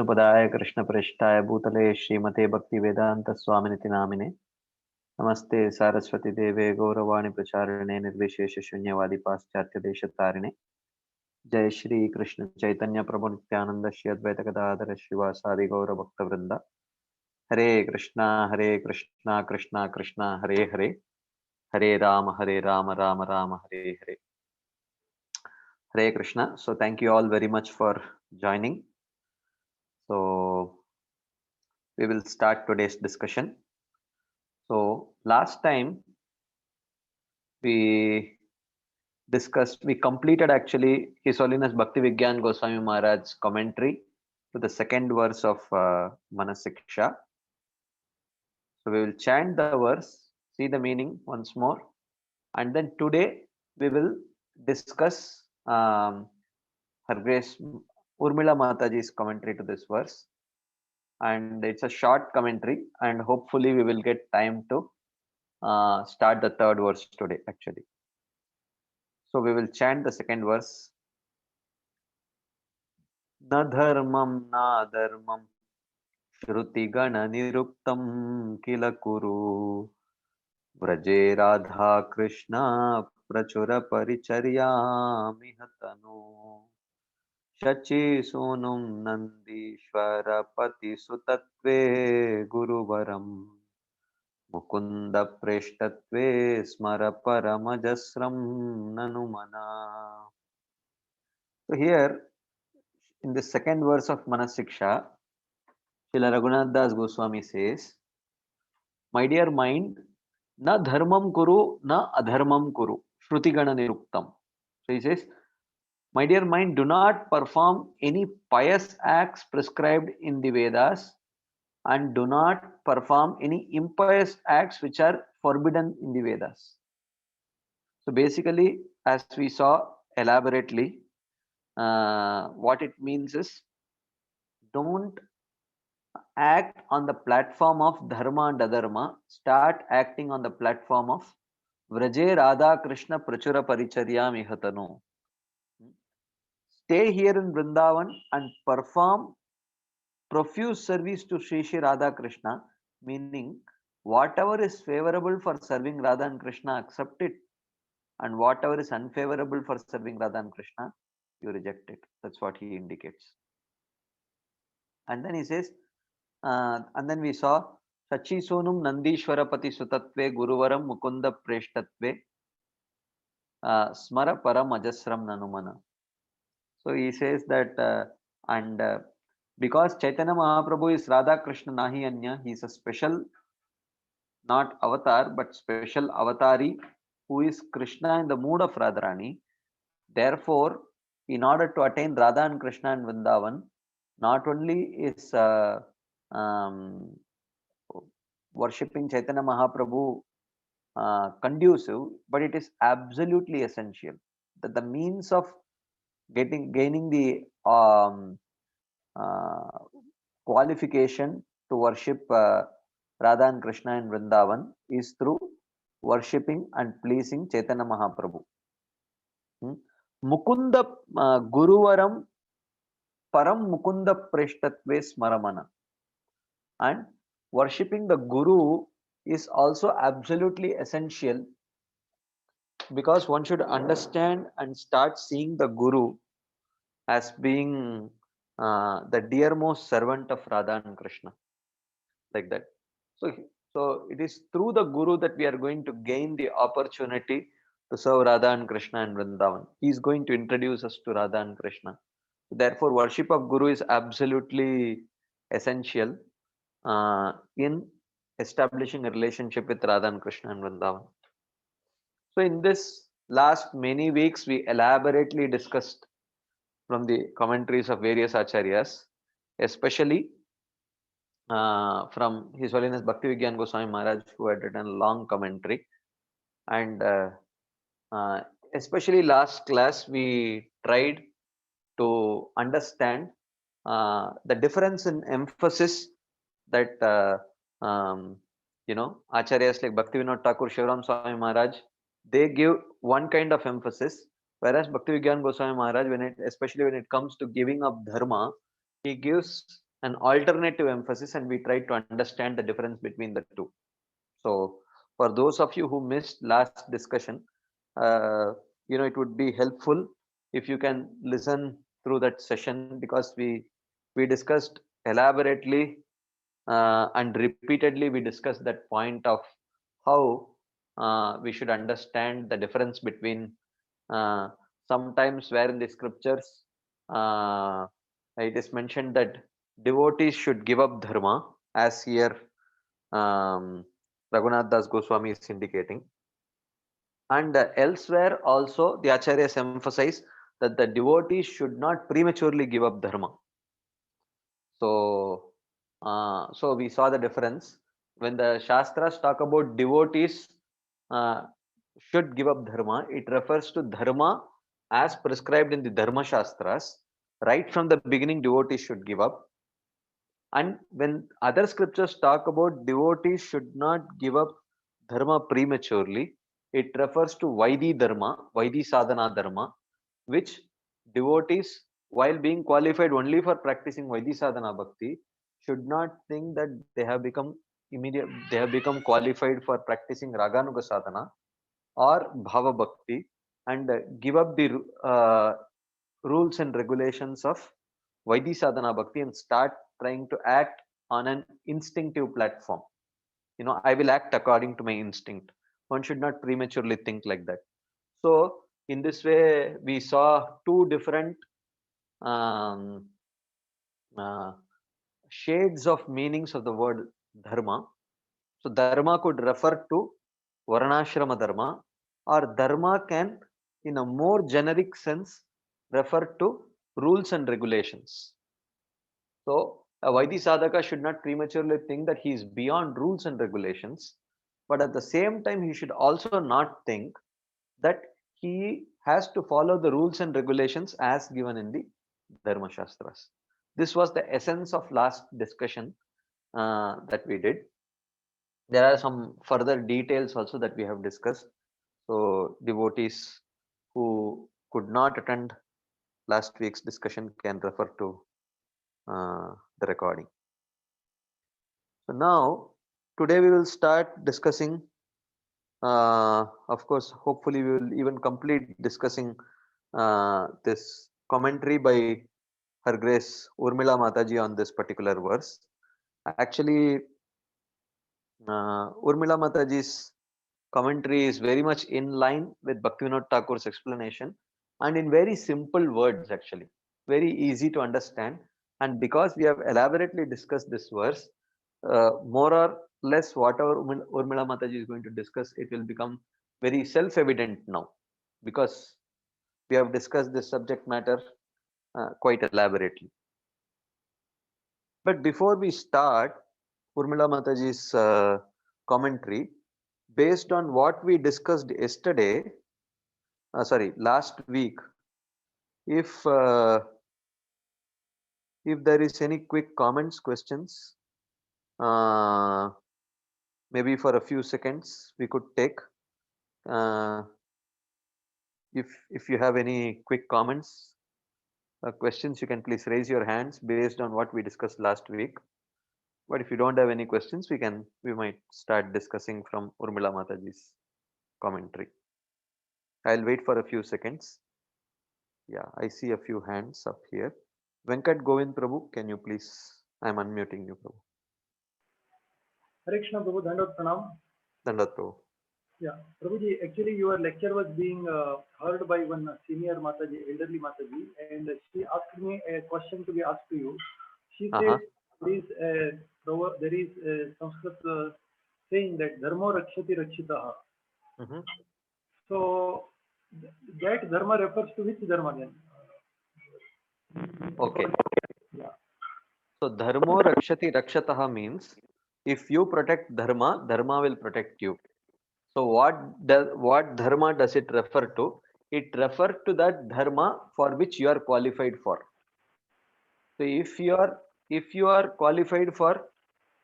विष्णुपदाय कृष्णप्रेष्ठाय भूतले श्रीमते भक्तिवेदांत स्वामिनिति नामिने नमस्ते सारस्वती देवे गौरवाणी प्रचारिणे निर्विशेष शून्यवादी पाश्चात्य देशतारिणे जय श्री कृष्ण चैतन्य प्रभु नित्यानंद श्री अद्वैत गदाधर श्रीवासादि गौर भक्त वृंदा हरे कृष्णा कृष्णा कृष्णा हरे Ram Ram Ram Hare Hare Hare Krishna. So thank you all very much for joining. So we will start today's discussion. So last time we we completed actually His Holiness Bhakti Vigyan Goswami Maharaj's commentary to the second verse of Manasiksha. So we will chant the verse, see the meaning once more, and then today we will discuss Her Grace Urmila Mataji's commentary to this verse. And it's a short commentary, and hopefully we will get time to start the third verse today actually. So we will chant the second verse. Na dharmam na dharmam shruti gana niruktam kila kuru vraje radha krishna prachura paricharya mihatanu shachi sonum nandishwara pati sutatve guruvaram Mukund प्रेष्ठत्वे स्मर परमजस्रम ननुमना. So here in the second verse of Manasiksha, Srila Raghunath Das Goswami says, "My dear mind, na dharmam kuru, na adharmam kuru, shruti gana niruktam." So he says, "My dear mind, do not perform any pious acts prescribed in the Vedas, and do not perform any impious acts which are forbidden in the Vedas." So basically, as we saw elaborately, what it means is don't act on the platform of dharma and adharma. Start acting on the platform of Vraje Radha Krishna Prachura Paricharya Mihatano. Stay here in Vrindavan and perform profuse service to Sri Sri Radha Krishna, meaning whatever is favorable for serving Radha and Krishna, accept it, and whatever is unfavorable for serving Radha and Krishna, you reject it. That's what he indicates. And then he says, and then we saw Sachi Sonum Nandishwarapati Sutatve Guruvaram Mukunda Preshtatve Smara Param Ajasram Nanumana. So he says that, and because Chaitanya Mahaprabhu is Radha Krishna Nahi Anya, he is a special, not avatar, but special avatari who is Krishna in the mood of Radharani. Therefore, in order to attain Radha and Krishna and Vrindavan, not only is um, worshipping Chaitanya Mahaprabhu conducive, but it is absolutely essential. That the means of gaining the uh, qualification to worship Radha and Krishna in Vrindavan is through worshipping and pleasing Chaitanya Mahaprabhu. Mukunda Guruvaram Param Mukunda Preshtatve Smaramana. And worshipping the Guru is also absolutely essential, because one should understand and start seeing the Guru as being the dearmost servant of Radha and Krishna, like that. So it is through the Guru that we are going to gain the opportunity to serve Radha and Krishna in Vrindavan. He is going to introduce us to Radha and Krishna. Therefore, worship of Guru is absolutely essential in establishing a relationship with Radha and Krishna and Vrindavan. So in this last many weeks, we elaborately discussed from the commentaries of various acharyas, especially from His Holiness Bhakti Vigyan Goswami Maharaj, who had written a long commentary. And especially last class, we tried to understand the difference in emphasis that acharyas like Bhaktivinoda Thakur, Shivram Swami Maharaj, they give one kind of emphasis, whereas Bhakti Vigyan Goswami Maharaj, especially when it comes to giving up dharma, he gives an alternative emphasis, and we tried to understand the difference between the two. So for those of you who missed last discussion, uh, it would be helpful if you can listen through that session, because we discussed elaborately and repeatedly we discussed that point of how we should understand the difference between uh, sometimes where in the scriptures uh, it is mentioned that devotees should give up dharma, as here um, Raghunath Das Goswami is indicating. And elsewhere also the acharyas emphasize that the devotees should not prematurely give up dharma. So, so we saw the difference when the Shastras talk about devotees uh, should give up dharma. It refers to dharma as prescribed in the Dharma Shastras. Right from the beginning, devotees should give up. And when other scriptures talk about devotees should not give up dharma prematurely, it refers to Vaidhi dharma, Vaidhi sadhana dharma, which devotees, while being qualified only for practicing Vaidhi sadhana bhakti, should not think that they have become qualified for practicing Raganuga sadhana or Bhava bhakti, and give up the rules and regulations of Vaidhi sadhana bhakti and start trying to act on an instinctive platform. I will act according to my instinct. One should not prematurely think like that. So in this way, we saw two different um, uh, shades of meanings of the word dharma. So dharma could refer to varnashrama dharma, or dharma can, in a more generic sense, refer to rules and regulations. So a Vaidhi sadhaka should not prematurely think that he is beyond rules and regulations, but at the same time, he should also not think that he has to follow the rules and regulations as given in the Dharma Shastras. This was the essence of last discussion that we did. There are some further details also that we have discussed. So devotees who could not attend last week's discussion can refer to the recording. So now, today we will start discussing, of course, hopefully we will even complete discussing this commentary by Her Grace Urmila Mataji on this particular verse. Actually, Urmila Mataji's commentary is very much in line with Bhaktivinoda Thakur's explanation, and in very simple words, actually, very easy to understand. And because we have elaborately discussed this verse, more or less whatever Urmila Mataji is going to discuss, it will become very self-evident now, because we have discussed this subject matter quite elaborately. But before we start Urmila Mataji's commentary, based on what we discussed yesterday, last week, if there is any quick comments, questions, uh, maybe for a few seconds we could take. Uh, if you have any quick comments, questions, you can please raise your hands based on what we discussed last week. But if you don't have any questions, we might start discussing from Urmila Mataji's commentary. I'll wait for a few seconds. Yeah, I see a few hands up here. Venkat Govind Prabhu, can you please? I'm unmuting you, Prabhu. Hare Krishna Prabhu, Dandavat Pranam. Dandavat Prabhu. Yeah, Prabhuji, actually your lecture was being heard by one senior Mataji, elderly Mataji, and she asked me a question to be asked to you. She said there is a Sanskrit saying that Dharma Rakshati Rakshitaha. So that Dharma refers to which Dharma then? Okay. Yeah. So Dharma Rakshati Rakshataha means if you protect Dharma, Dharma will protect you. So what Dharma does it refer to? It refers to that Dharma for which you are qualified for. So if you are qualified for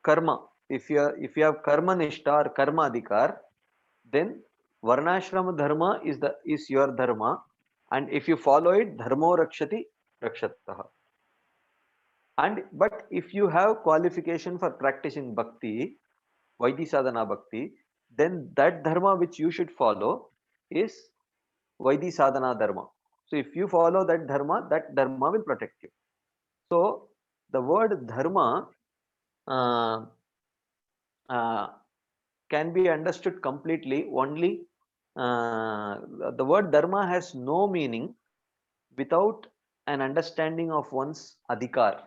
karma, if you have karma nishta or karma adhikar, then varnashrama dharma is your dharma, and if you follow it, dharmo rakshati rakshataha. But if you have qualification for practicing bhakti, Vaidhi sadhana bhakti, then that dharma which you should follow is Vaidhi sadhana dharma. So if you follow that dharma will protect you. So the word dharma uh, uh, can be understood completely only. The word dharma has no meaning without an understanding of one's adhikar.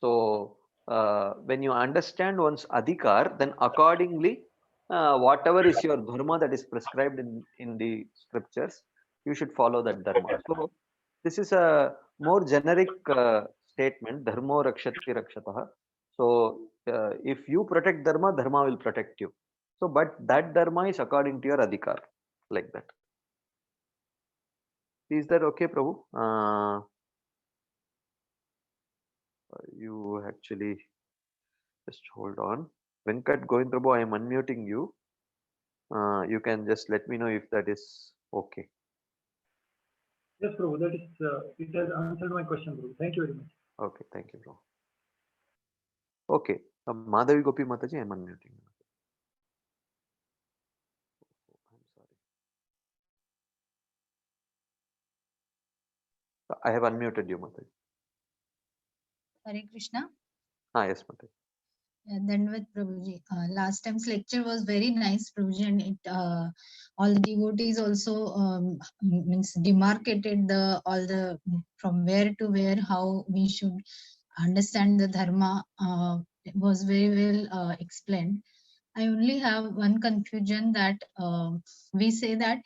So when you understand one's adhikar, then accordingly, whatever is your dharma that is prescribed in the scriptures, you should follow that dharma. So this is a more generic statement, dharmo rakshati rakshataha. So if you protect dharma, dharma will protect you. So but that dharma is according to your adhikar, like that. Is that okay, Prabhu? You actually just hold on. Venkat Govind Prabhu, I am unmuting you. You can just let me know if that is okay. Yes, Prabhu, that is, it has answered my question, Prabhu. Thank you very much. Okay, thank you, Prabhu. Okay, Madhavi Gopi Mataji, I am unmuting you. I'm sorry. I have unmuted you, Mataji. Hare Krishna. Yes, Mataji. Dandavad Prabhuji. Last time's lecture was very nice, Prabhuji, and it all the devotees also means demarcated the all the from where to where how we should understand the dharma. It was very well explained. I only have one confusion that we say that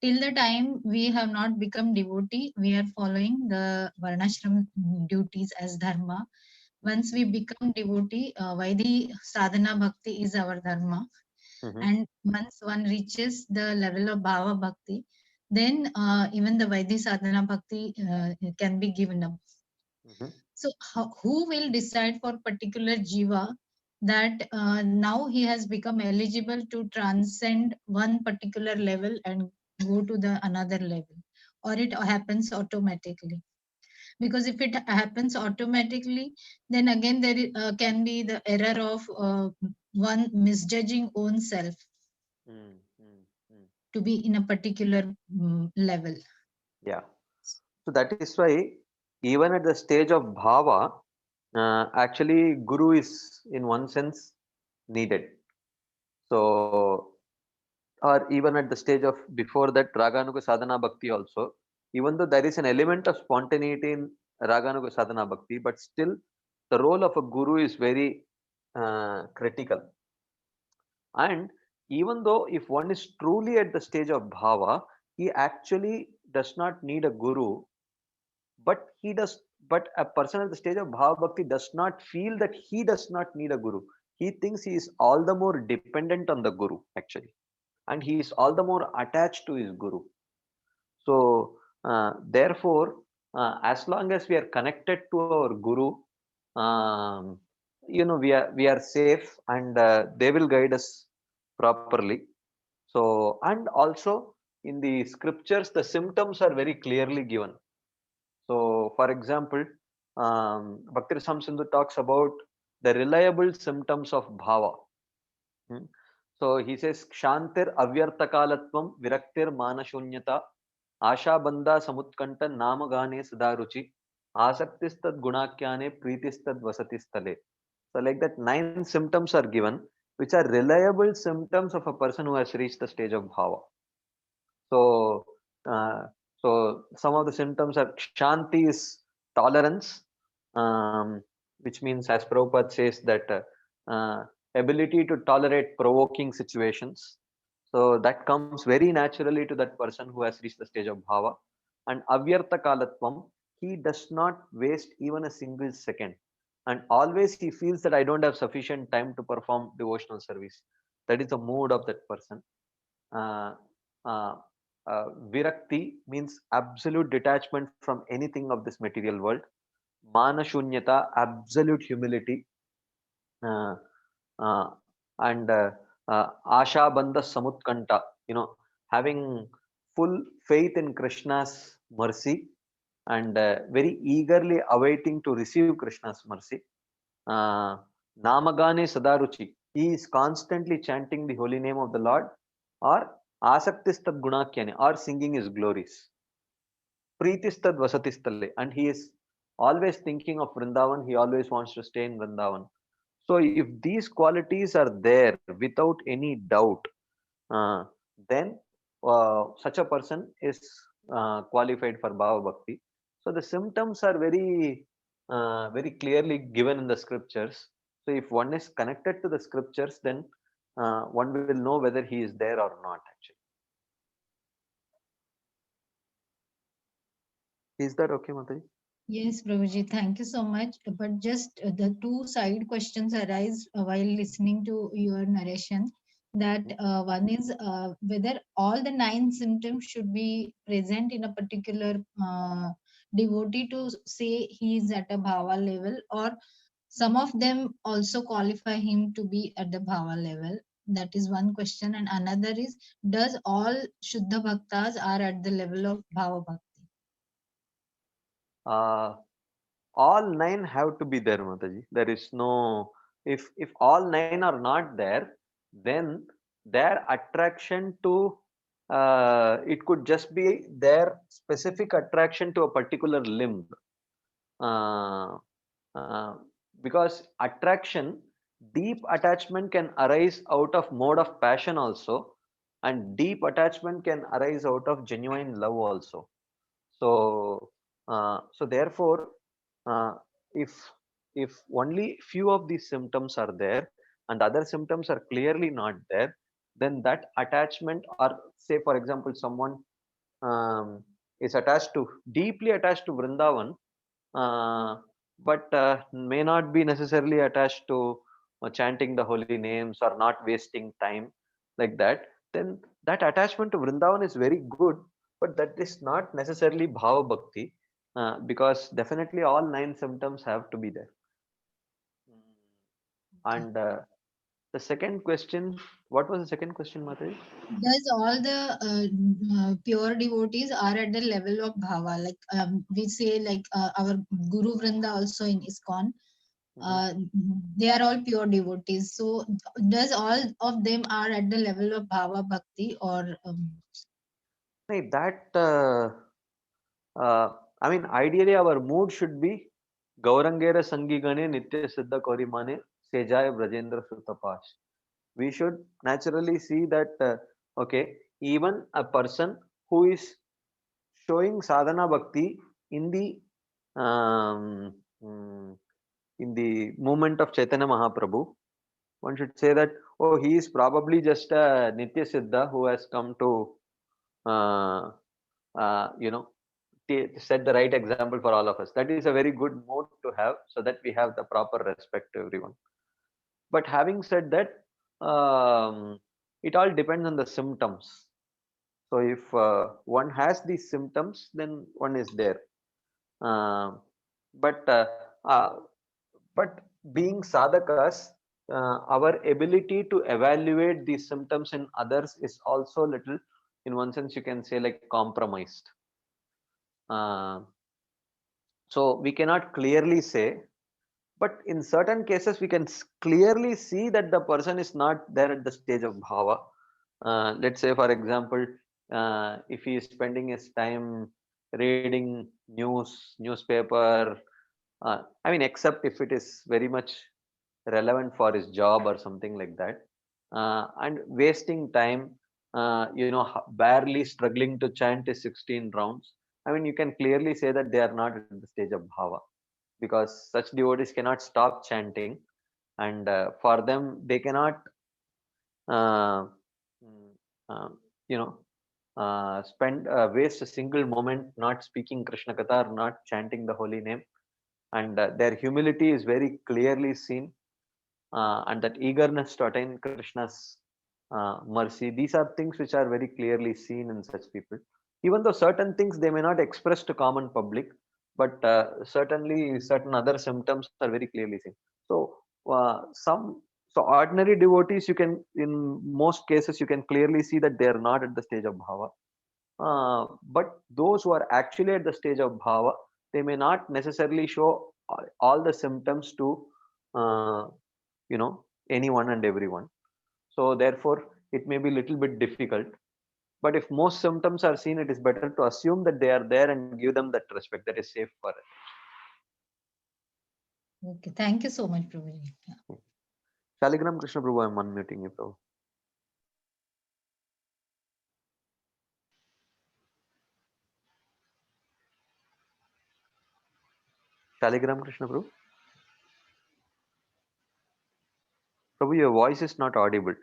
till the time we have not become devotee, we are following the varnashram duties as dharma. Once we become devotee, Vaidhi sadhana bhakti is our dharma. And once one reaches the level of bhava bhakti, then even the Vaidhi sadhana bhakti can be given up. So who will decide for particular jiva that now he has become eligible to transcend one particular level and go to the another level, or it happens automatically? Because if it happens automatically, then again there can be the error of one misjudging own self to be in a particular level. Yeah. So that is why even at the stage of bhava, actually guru is in one sense needed. So or even at the stage of before that raganuga sadhana bhakti also, even though there is an element of spontaneity in raganuga sadhana bhakti, but still the role of a guru is very critical. And even though if one is truly at the stage of bhava, he actually does not need a guru, but he does. But a person at the stage of bhava bhakti does not feel that he does not need a guru. He thinks he is all the more dependent on the guru actually, and he is all the more attached to his guru. So therefore, as long as we are connected to our guru, um, we are safe, and they will guide us properly. So, and also in the scriptures, the symptoms are very clearly given. So, for example, Bhakti Rasam Sindhu talks about the reliable symptoms of bhava. Hmm. So he says, Kshantir avyartakalatvam viraktir manashunyata asha banda samutkanta namagane sadaruchi asaktishtad gunakyane preetistad vasatistale. So like that, 9 symptoms are given, which are reliable symptoms of a person who has reached the stage of bhava. So, uh, so some of the symptoms are Shanti is tolerance, which means, as Prabhupada says, that ability to tolerate provoking situations. So that comes very naturally to that person who has reached the stage of bhava. And avyarta kalatvam, he does not waste even a single second. And always he feels that I don't have sufficient time to perform devotional service. That is the mood of that person. Uh, uh, Virakti means absolute detachment from anything of this material world. Manashunyata, absolute humility. Uh, uh, and Asha Bandha Samutkanta, having full faith in Krishna's mercy and very eagerly awaiting to receive Krishna's mercy. Namagane Sadaruchi, he is constantly chanting the holy name of the Lord, or Asaktistad Gunakyani, or singing his glories. Preetistad Vasatistale, and he is always thinking of Vrindavan, he always wants to stay in Vrindavan. So if these qualities are there without any doubt, then such a person is qualified for Bhava Bhakti. So the symptoms are very clearly given in the scriptures. So if one is connected to the scriptures, then one will know whether he is there or not actually. Is that okay, Mataji? Yes, Prabhuji, thank you so much. But just the two side questions arise while listening to your narration. That one is whether all the 9 symptoms should be present in a particular devotee to say he is at a bhava level, or some of them also qualify him to be at the bhava level. That is one question. And another is, does all Shuddha Bhaktas are at the level of bhava bhakti? All 9 have to be there, Mataji. There is no, if all 9 are not there, then their attraction to it could just be their specific attraction to a particular limb. Uh, uh, because attraction, deep attachment can arise out of mode of passion also, and deep attachment can arise out of genuine love also. So so therefore, uh, if only few of these symptoms are there and other symptoms are clearly not there, then that attachment, or say for example someone is attached to, deeply attached to Vrindavan, but may not be necessarily attached to chanting the holy names or not wasting time like that, then that attachment to Vrindavan is very good, but that is not necessarily bhava bhakti, because definitely all 9 symptoms have to be there. And the second question, what was the second question, Mataji? Does all the pure devotees are at the level of bhava? Like we say, like our Guru Vrinda also in ISKCON, they are all pure devotees. So, does all of them are at the level of bhava bhakti, or? Right, that I mean, ideally our mood should be Gaurangera Sangigane Nitya Siddha Korimane Sejaya Brajendra Sutapash. We should naturally see that okay, even a person who is showing sadhana bhakti in the um, mm, in the movement of Chaitanya Mahaprabhu, one should say that, oh, he is probably just a Nitya Siddha who has come to uh, you know, set the right example for all of us. That is a very good mood to have, so that we have the proper respect to everyone. But having said that, it all depends on the symptoms. So if one has these symptoms, then one is there. Uh, but uh, uh, but being sadhakas, our ability to evaluate these symptoms in others is also little, in one sense, you can say, like compromised. Uh, so we cannot clearly say, but in certain cases we can clearly see that the person is not there at the stage of bhava. Let's say for example, if he is spending his time reading newspaper, I mean, except if it is very much relevant for his job or something like that, and wasting time, barely struggling to chant his 16 rounds, I mean, you can clearly say that they are not at the stage of bhava, because such devotees cannot stop chanting, and for them they cannot uh, mm, uh, you know spend waste a single moment not speaking Krishna Katha or not chanting the holy name, and their humility is very clearly seen, and that eagerness to attain Krishna's mercy, these are things which are very clearly seen in such people, even though certain things they may not express to common public, but certainly certain other symptoms are very clearly seen. So some, so ordinary devotees, you can, in most cases you can clearly see that they are not at the stage of bhava. But those who are actually at the stage of bhava, they may not necessarily show all the symptoms to uh, anyone and everyone. So therefore, it may be a little bit difficult. But if most symptoms are seen, it is better to assume that they are there and give them that respect that is safe for it. Okay, thank you so much, Prabhuji. Yeah. Shaligram Krishna Prabhu, I'm unmuting you, Prabhu. Shaligram Krishna Prabhu. Prabhu, your voice is not audible.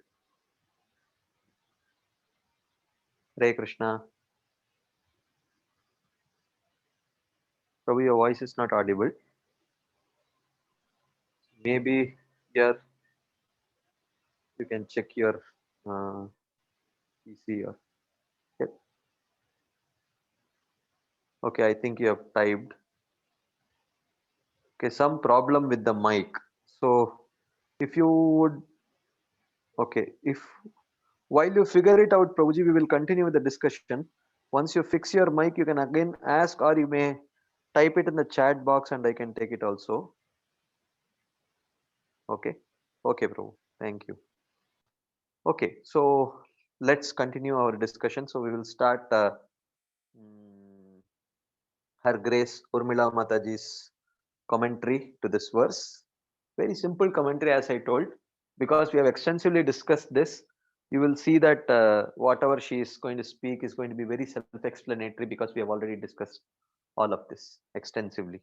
Hare Krishna. Prabhu, your voice is not audible. Maybe here you can check your PC or yep. Okay, I think you have typed. Okay, some problem with the mic. So if you would, okay, if while you figure it out, Prabhuji, we will continue with the discussion. Once you fix your mic, you can again ask, or you may type it in the chat box and I can take it also. Okay. Okay, Prabhu. Thank you. Okay, so let's continue our discussion. So we will start Her Grace Urmila Mataji's commentary to this verse. Very simple commentary, as I told, because we have extensively discussed this. You will see that whatever she is going to speak is going to be very self-explanatory because we have already discussed all of this extensively.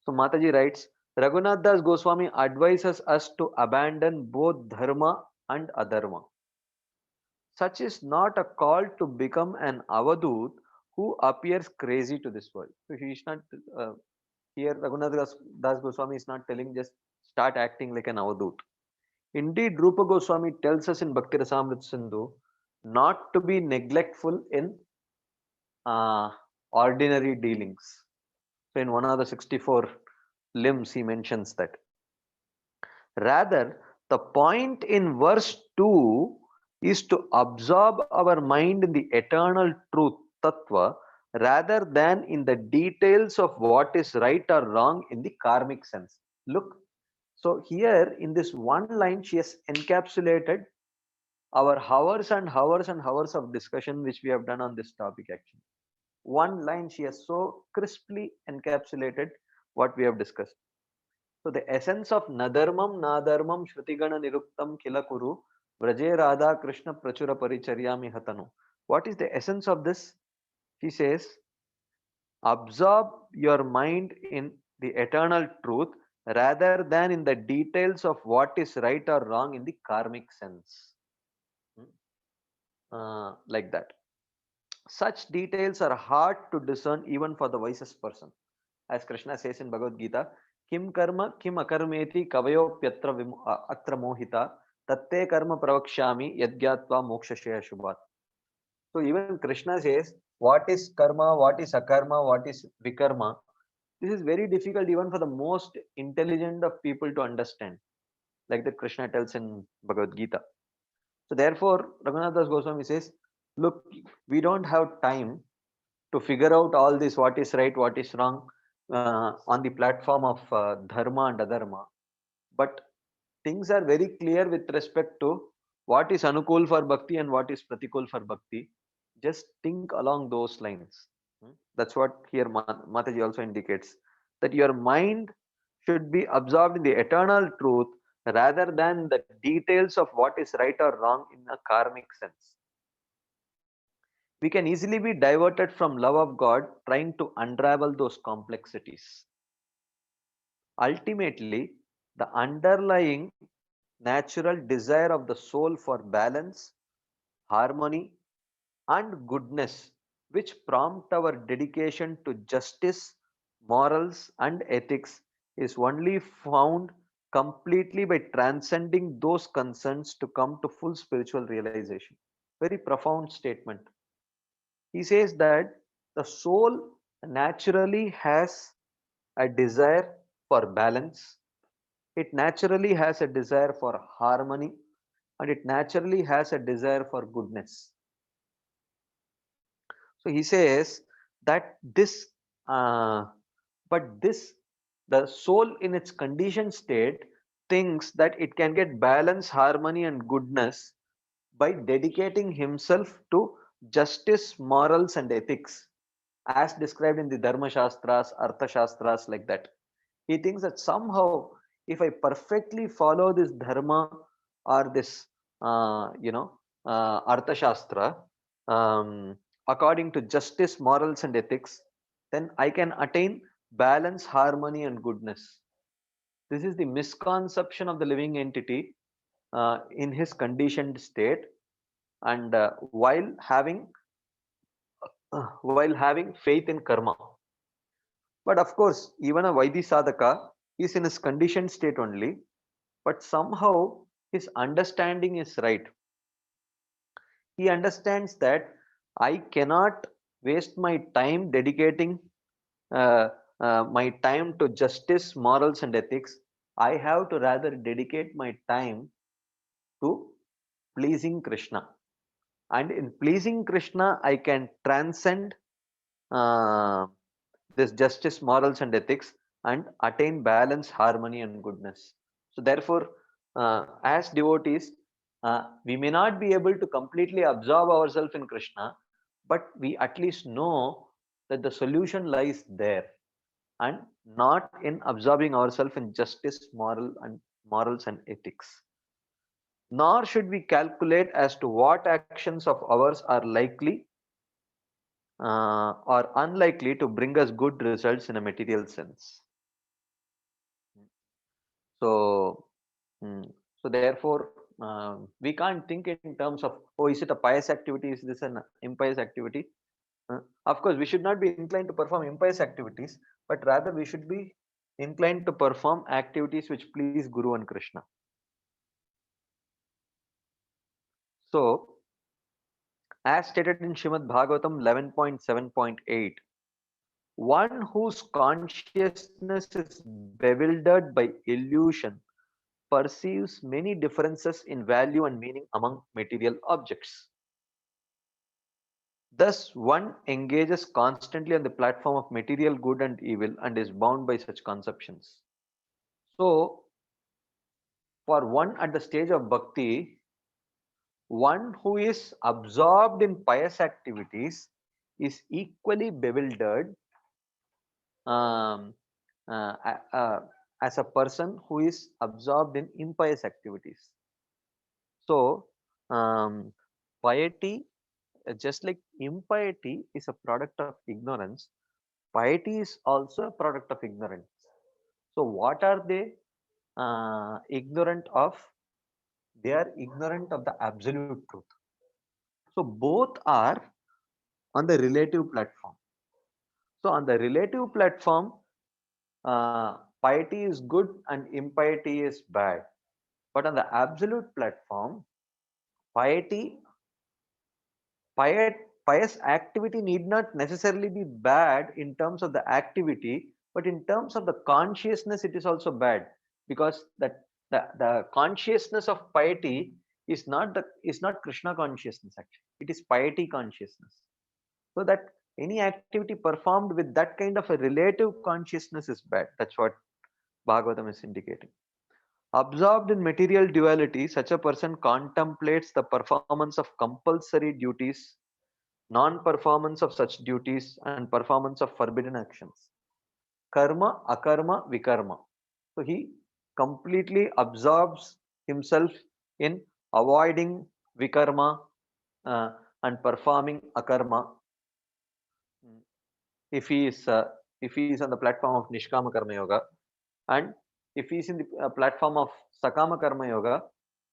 So Mataji writes, Raghunath Das Goswami advises us to abandon both dharma and adharma. Such is not a call to become an avadut who appears crazy to this world. So he is not here. Raghunath Das Goswami is not telling just start acting like an avadut. Indeed, Rupa Goswami tells us in Bhakti Rasamrita Sindhu not to be neglectful in ordinary dealings. So in one of the 64 limbs, he mentions that. Rather, the point in verse 2 is to absorb our mind in the eternal truth, tattva, rather than in the details of what is right or wrong in the karmic sense. Look, so here in this one line, she has encapsulated our hours and hours and hours of discussion which we have done on this topic actually. One line, she has so crisply encapsulated what we have discussed. So the essence of nadharmam nadharmam shrutigana niruktam kilakuru vraje radha krishna prachura paricharyami hatanu. What is the essence of this? She says, absorb your mind in the eternal truth rather than in the details of what is right or wrong in the karmic sense. Like that. Such details are hard to discern even for the wisest person. As Krishna says in Bhagavad Gita, Kim karma kim akarmeti kavayopyatra atra mohita tatte karma pravakshami yadgyatva mokshashaya shubhat. So even Krishna says, what is karma, what is akarma, what is vikarma? This is very difficult even for the most intelligent of people to understand, like the Krishna tells in Bhagavad Gita. So therefore, Raghunath Das Goswami says, look, we don't have time to figure out all this, what is right, what is wrong, on the platform of dharma and adharma. But things are very clear with respect to what is anukul for bhakti and what is pratikul for bhakti. Just think along those lines. That's what here Mataji also indicates, that your mind should be absorbed in the eternal truth rather than the details of what is right or wrong in a karmic sense. We can easily be diverted from love of God trying to unravel those complexities. Ultimately, the underlying natural desire of the soul for balance, harmony, and goodness, which prompt our dedication to justice, morals, and ethics, is only found completely by transcending those concerns to come to full spiritual realization. Very profound statement. He says that the soul naturally has a desire for balance, it naturally has a desire for harmony, and it naturally has a desire for goodness. So he says that this, but this, the soul in its conditioned state thinks that it can get balance, harmony, and goodness by dedicating himself to justice, morals, and ethics, as described in the Dharma Shastras, Artha Shastras, like that. He thinks that somehow, if I perfectly follow this Dharma or this, Artha Shastra, according to justice, morals, and ethics, then I can attain balance, harmony, and goodness. This is the misconception of the living entity in his conditioned state, and while having faith in karma. But of course, even a Vaidhi sadhaka is in his conditioned state only, but somehow his understanding is right. He understands that I cannot waste my time dedicating uh, my time to justice, morals, and ethics. I have to rather dedicate my time to pleasing Krishna. And in pleasing Krishna, I can transcend uh, this justice, morals, and ethics and attain balance, harmony, and goodness. So, therefore, as devotees, we may not be able to completely absorb ourselves in Krishna, but we at least know that the solution lies there and not in absorbing ourselves in justice, morals, and ethics. Nor should we calculate as to what actions of ours are likely or unlikely to bring us good results in a material sense. So, so therefore, we can't think in terms of, oh, is it a pious activity? Is this an impious activity? Of course, we should not be inclined to perform impious activities, but rather we should be inclined to perform activities which please Guru and Krishna. So, as stated in Shrimad Bhagavatam 11.7.8, one whose consciousness is bewildered by illusion perceives many differences in value and meaning among material objects. Thus, one engages constantly on the platform of material good and evil and is bound by such conceptions. So, for one at the stage of bhakti, one who is absorbed in pious activities is equally bewildered um, as a person who is absorbed in impious activities. So, piety, just like impiety is a product of ignorance, piety is also a product of ignorance. So, what are they ignorant of? They are ignorant of the absolute truth. So, both are on the relative platform. So, on the relative platform, piety is good and impiety is bad. But on the absolute platform, piety, pious activity need not necessarily be bad in terms of the activity, but in terms of the consciousness, it is also bad, because the consciousness of piety is not Krishna consciousness. Actually, it is piety consciousness. So that any activity performed with that kind of a relative consciousness is bad. That's what Bhagavatam is indicating. Absorbed in material duality, such a person contemplates the performance of compulsory duties, non-performance of such duties, and performance of forbidden actions. Karma, akarma, vikarma. So he completely absorbs himself in avoiding vikarma and performing akarma. If he is on the platform of Nishkama Karma Yoga, and if he is in the platform of Sakama Karma Yoga,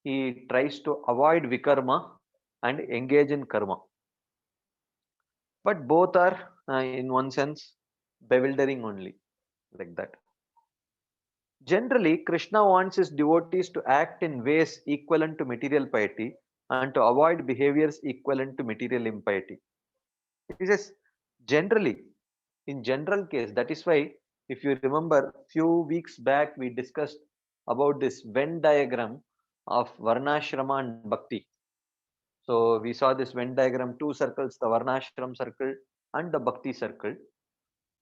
he tries to avoid vikarma and engage in karma. But both are, in one sense, bewildering only, like that. Generally, Krishna wants his devotees to act in ways equivalent to material piety and to avoid behaviors equivalent to material impiety. He says, generally, in general case, that is why, if you remember, few weeks back we discussed about this Venn diagram of Varnashrama and Bhakti. So we saw this Venn diagram, two circles, the Varnashram circle and the Bhakti circle.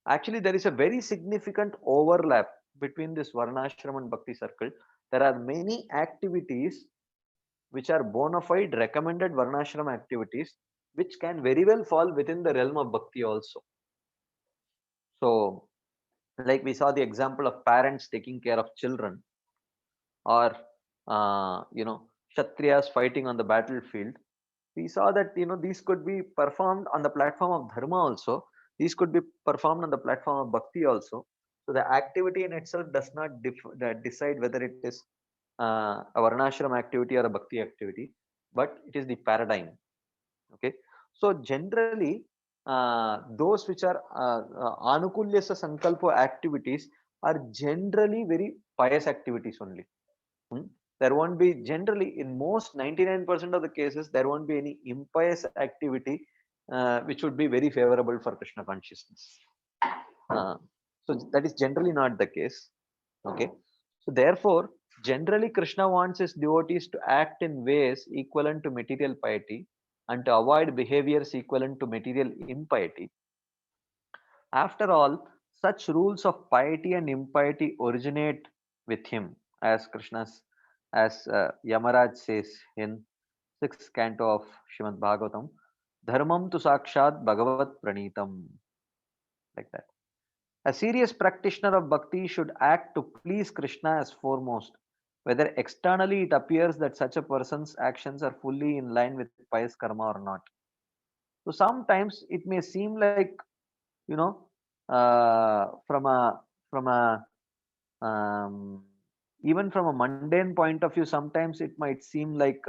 Actually, there is a very significant overlap between this Varnashram and Bhakti circle. There are many activities which are bona fide recommended Varnashram activities, which can very well fall within the realm of Bhakti also. So, like we saw the example of parents taking care of children, or Kshatriyas fighting on the battlefield. We saw that these could be performed on the platform of dharma also. These could be performed on the platform of bhakti also. So the activity in itself does not decide whether it is a varnashram activity or a bhakti activity, but it is the paradigm. Okay, so generally those which are anukulyasa sankalpa activities are generally very pious activities only. There won't be, generally in most 99% of the cases, there won't be any impious activity which would be very favorable for Krishna consciousness. So that is generally not the case. Okay, so therefore generally Krishna wants his devotees to act in ways equivalent to material piety and to avoid behaviors equivalent to material impiety. After all, such rules of piety and impiety originate with him, as Yamaraj says in 6th canto of Srimad Bhagavatam, Dharmam tu sakshat Bhagavat Pranitam. Like that. A serious practitioner of bhakti should act to please Krishna as foremost, whether externally it appears that such a person's actions are fully in line with pious karma or not. So sometimes it may seem like, you know, from a even from a mundane point of view, sometimes it might seem like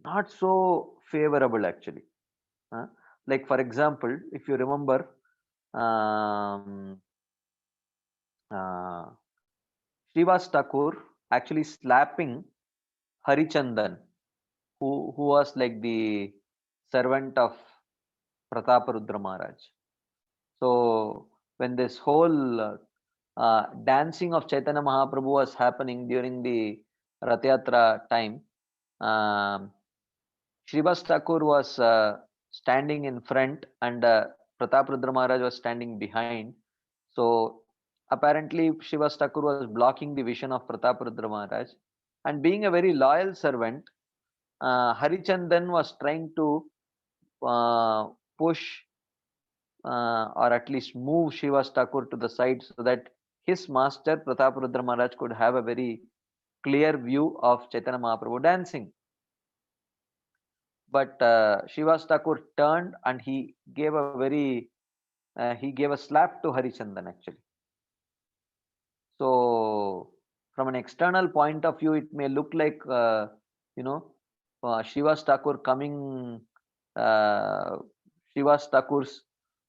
not so favorable actually. Like for example, if you remember, um, uh, Srivas Thakur actually slapping Harichandan, who was like the servant of Prataparudra Maharaj. So when this whole dancing of Chaitanya Mahaprabhu was happening during the Rath Yatra time, Srivas Thakur was standing in front and Prataparudra Maharaj was standing behind. So apparently Srivas Thakur was blocking the vision of Prataparudra Maharaj, and being a very loyal servant, Harichandan was trying to push or at least move Srivas Thakur to the side so that his master Prataparudra Maharaj could have a very clear view of Chaitanya Mahaprabhu dancing. But Srivas Thakur turned and he gave a slap to Harichandan actually. So from an external point of view, it may look like Srivas Thakur coming, Srivas Thakur's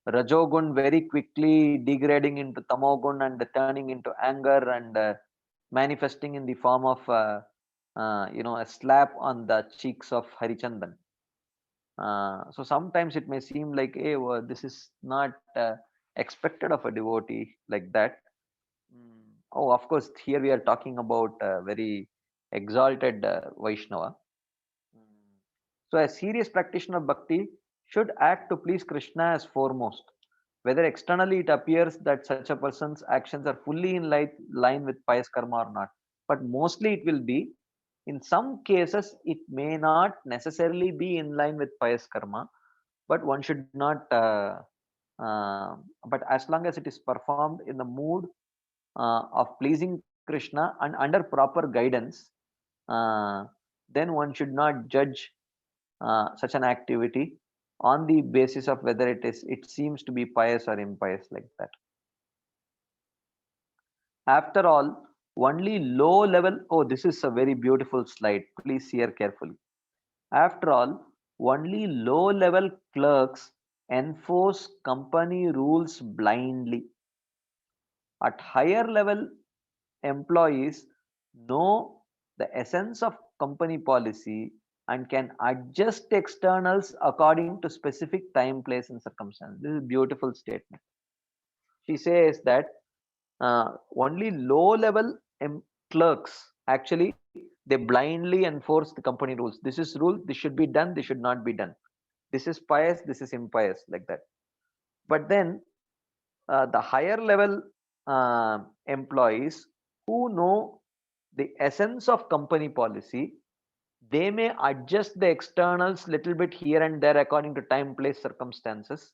Rajogun very quickly degrading into Tamogun and turning into anger and manifesting in the form of a slap on the cheeks of Harichandan. So sometimes it may seem like, hey, well, this is not expected of a devotee like that. Oh, of course, here we are talking about a very exalted Vaishnava. So a serious practitioner of bhakti should act to please Krishna as foremost, whether externally it appears that such a person's actions are fully in line with pious karma or not. But mostly it will be. In some cases, it may not necessarily be in line with pious karma, but one should not. But as long as it is performed in the mood of pleasing Krishna and under proper guidance, then one should not judge such an activity on the basis of whether it seems to be pious or impious like that. After all, only low level, oh, this is a very beautiful slide, please hear carefully. After all, only low level clerks enforce company rules blindly. At higher level, employees know the essence of company policy and can adjust externals according to specific time, place, and circumstance. This is a beautiful statement. She says that only low level clerks, actually they blindly enforce the company rules. This is rule, this should be done, this should not be done. This is pious, this is impious, like that. But then the higher level employees who know the essence of company policy, they may adjust the externals little bit here and there according to time, place, circumstances,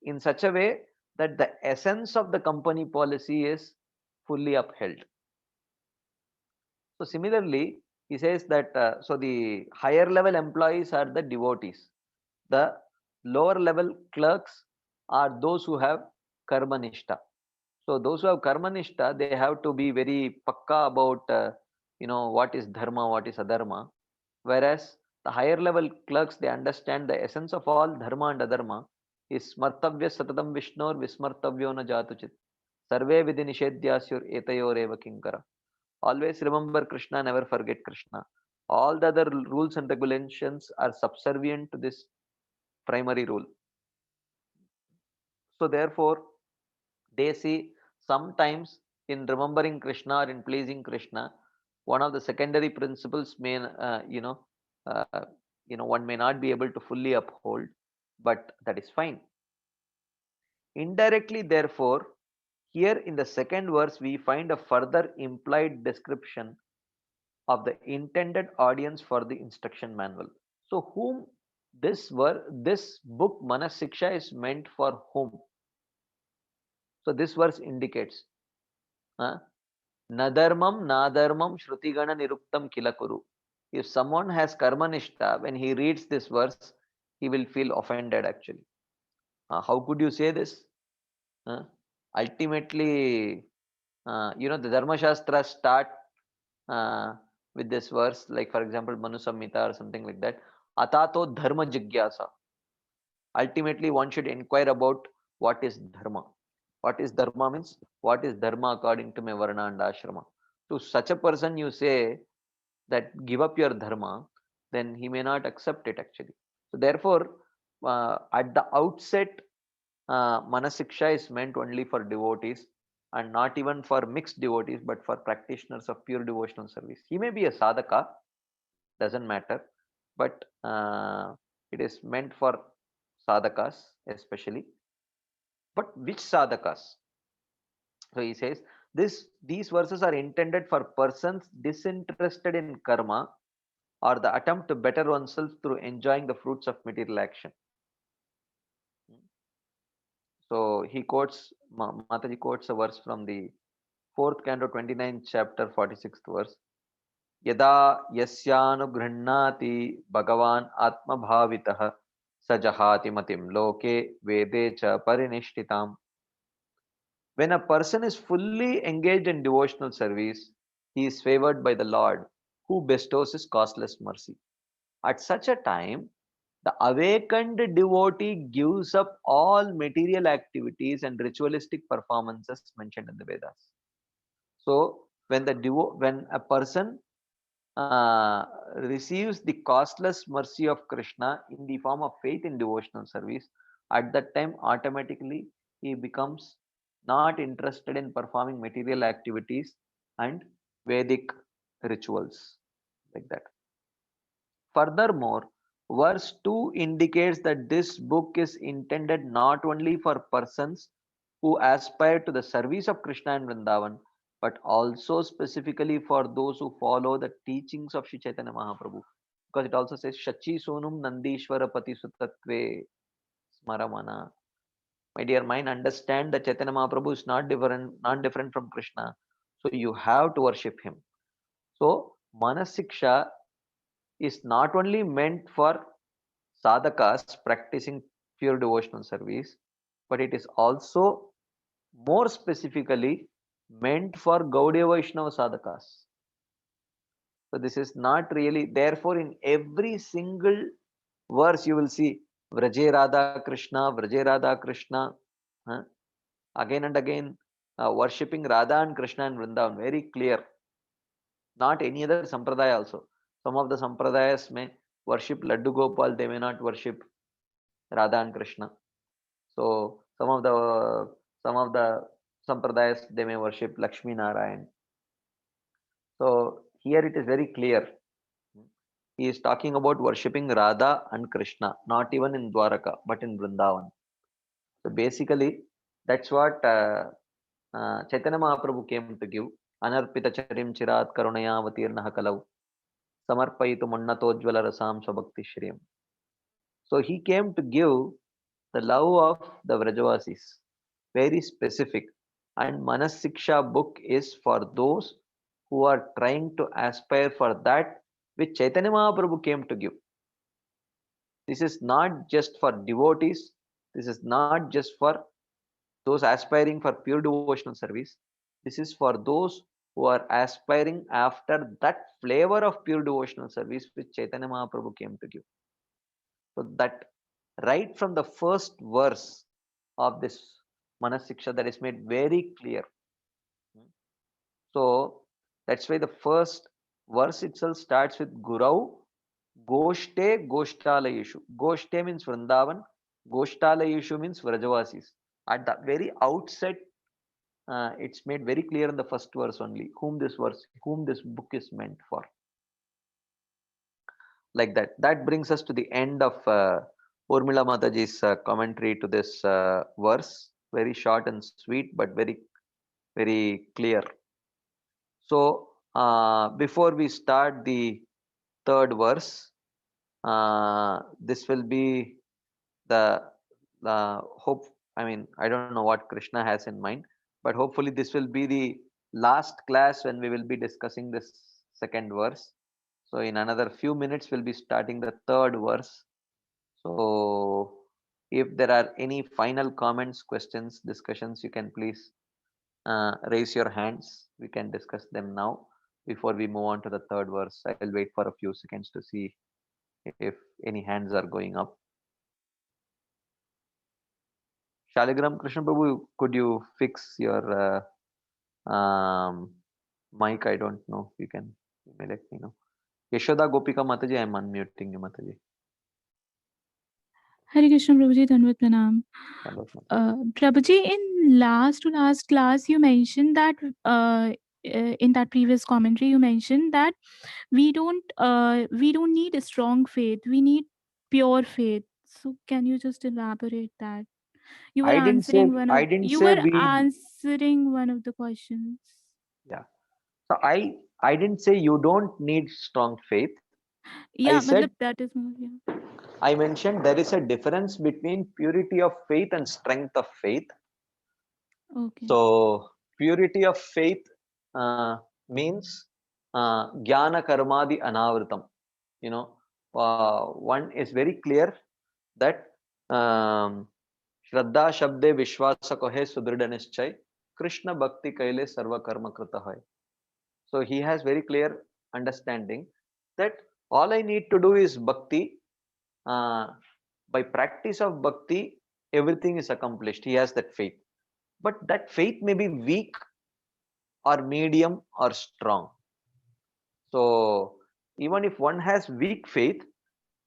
in such a way that the essence of the company policy is fully upheld. So similarly, he says that so the higher level employees are the devotees. The lower level clerks are those who have karma nishta. So those who have karma nishta, they have to be very pakka about what is dharma, what is adharma. Whereas the higher level clerks, they understand the essence of all dharma and adharma is smartavya satatam vishnor vismartavyo na jatuchit. Sarve vidhi nishedyasyur etayor eva kinkara. Always remember Krishna, never forget Krishna. All the other rules and regulations are subservient to this primary rule. So therefore, they see sometimes in remembering Krishna or in pleasing Krishna, one of the secondary principles may, one may not be able to fully uphold, but that is fine. Indirectly, therefore, here in the second verse, we find a further implied description of the intended audience for the instruction manual. So, whom this book Manas Siksha is meant for whom? So, this verse indicates, Nadharmam nadharmam shrutigana niruktam kilakuru. If someone has karma nishta, when he reads this verse, he will feel offended actually. How could you say this? Ultimately, the Dharma Shastra start with this verse, like for example, Manu Samhita or something like that. Atato dharma jigyasa. Ultimately, one should inquire about what is dharma. What is dharma means what is dharma according to my varna and ashrama. To such a person, you say that give up your dharma, then he may not accept it actually. So therefore, at the outset, Manasiksha is meant only for devotees and not even for mixed devotees, but for practitioners of pure devotional service. He may be a sadhaka, doesn't matter, but it is meant for sadhakas especially. But which sadhakas? So he says these verses are intended for persons disinterested in karma or the attempt to better oneself through enjoying the fruits of material action. So he quotes, Mataji quotes a verse from the 4th canto 29th chapter 46th verse. Yada yasyanu grihannati bhagavan atma bhavitah sajahati matim loke vede cha parinishtitam. When a person is fully engaged in devotional service, he is favored by the Lord who bestows his costless mercy. At such a time, the awakened devotee gives up all material activities and ritualistic performances mentioned in the Vedas. So, when a person receives the costless mercy of Krishna in the form of faith in devotional service, at that time automatically he becomes not interested in performing material activities and Vedic rituals like that. Furthermore, verse 2 indicates that this book is intended not only for persons who aspire to the service of Krishna and Vrindavan, but also specifically for those who follow the teachings of Sri Chaitanya Mahaprabhu. Because it also says, Shachi Sonum Nandishwara Pati Sutatve Smaramana. My dear mind, understand that Chaitanya Mahaprabhu is not different from Krishna. So you have to worship him. So Manasiksha is not only meant for sadhakas practicing pure devotional service, but it is also more specifically meant for Gaudiya Vaishnava sadhakas. So this is not really, therefore in every single verse you will see Vraje Radha Krishna, again and again worshipping Radha and Krishna and Vrindavan, very clear. Not any other sampradaya also. Some of the sampradayas may worship Laddu Gopal, they may not worship Radha and Krishna. So some of the sampradayas, they may worship Lakshmi Narayan. So here it is very clear. He is talking about worshipping Radha and Krishna, not even in Dwaraka, but in Vrindavan. So basically, that's what Chaitanya Mahaprabhu came to give. Anarpita charim chirat karunaya avatirnaha kalau samarpayitu mannatojvala rasam swabhakti shriyam. So he came to give the love of the Vrajavasis, very specific. And Manas Siksha book is for those who are trying to aspire for that which Chaitanya Mahaprabhu came to give. This is not just for devotees. This is not just for those aspiring for pure devotional service. This is for those who are aspiring after that flavor of pure devotional service which Chaitanya Mahaprabhu came to give. So that right from the first verse of this Manas Siksha, that is made very clear. So that's why the first verse itself starts with Gurau Goshte Goshtalayeshu. Goshte means Vrindavan, Goshtalayeshu means Vrajavasis. At the very outset, it's made very clear in the first verse only whom this book is meant for. Like that. That brings us to the end of Urmila Mataji's commentary to this verse. Very short and sweet, but very, very clear. So before we start the third verse, this will be the hope. I mean, I don't know what Krishna has in mind, but hopefully this will be the last class when we will be discussing this second verse. So in another few minutes, we'll be starting the third verse. So if there are any final comments, questions, discussions, you can please raise your hands. We can discuss them now before we move on to the third verse. I will wait for a few seconds to see if any hands are going up. Shaligram Krishna Prabhu, could you fix your mic? I don't know. You may let me know. Yashoda Gopika Mataji, I am unmuting you, Mataji. Hare Krishna Prabhuji, Dhanvat Pranam. Prabhuji, in last to last class, you mentioned that in that previous commentary, you mentioned that we don't need a strong faith. We need pure faith. So can you just elaborate that? You were answering one of the questions. Yeah. So I didn't say you don't need strong faith. Yeah, that is more. Yeah. I mentioned there is a difference between purity of faith and strength of faith. Okay. So purity of faith means jnana karmadi anavritam. You know, one is very clear that Shraddha Shabde Vishwasa Kohe Sudrida Nischay Krishna Bhakti Kaile Sarva Karma Krita Hai. So he has very clear understanding that all I need to do is bhakti. By practice of bhakti, everything is accomplished. He has that faith. But that faith may be weak or medium or strong. So even if one has weak faith,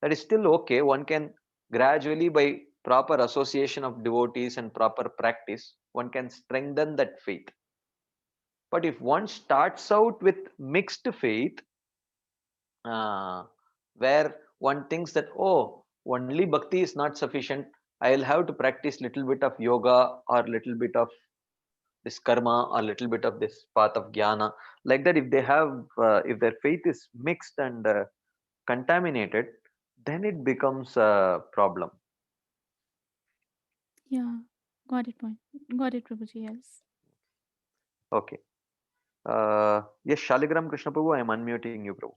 that is still okay. One can gradually, by proper association of devotees and proper practice, one can strengthen that faith. But if one starts out with mixed faith, where one thinks that, oh, only bhakti is not sufficient, I'll have to practice little bit of yoga or little bit of this karma or little bit of this path of jnana. Like that, if they have, if their faith is mixed and contaminated, then it becomes a problem. Yeah, got it, Prabhuji, yes. Okay. Yes, Shaligram Krishna Prabhu, I am unmuting you, Prabhu.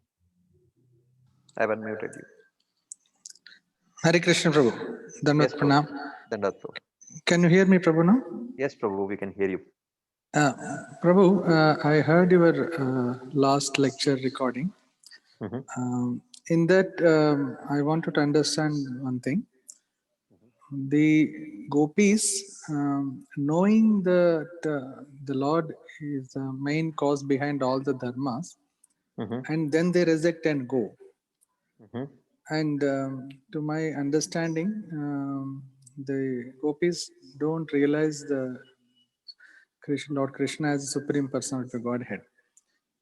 I have unmuted you. Hare Krishna Prabhu. Dhanvat Pranam. Dhanvat Prabhu. Can you hear me, Prabhu, now? Yes, Prabhu, we can hear you. Prabhu, I heard your last lecture recording. In that, I wanted to understand one thing. The gopis, knowing that the Lord is the main cause behind all the dharmas, and then they reject and go. And to my understanding, the gopis don't realize the Lord Krishna as a supreme personality of Godhead.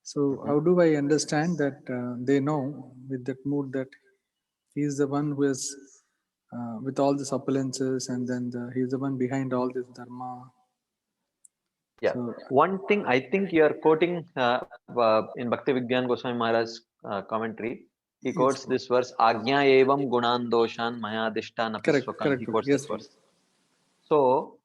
So how do I understand that they know with that mood that he is the one who is with all the opulences, and then he is the one behind all this dharma? Yeah. So, One thing I think you are quoting in Bhakti Vigyan Goswami Maharaj's commentary, he quotes yes, this verse, Agnya evam gunandoshan mayadishtan correct, apiswakam. He correct. quotes Yes, this verse. So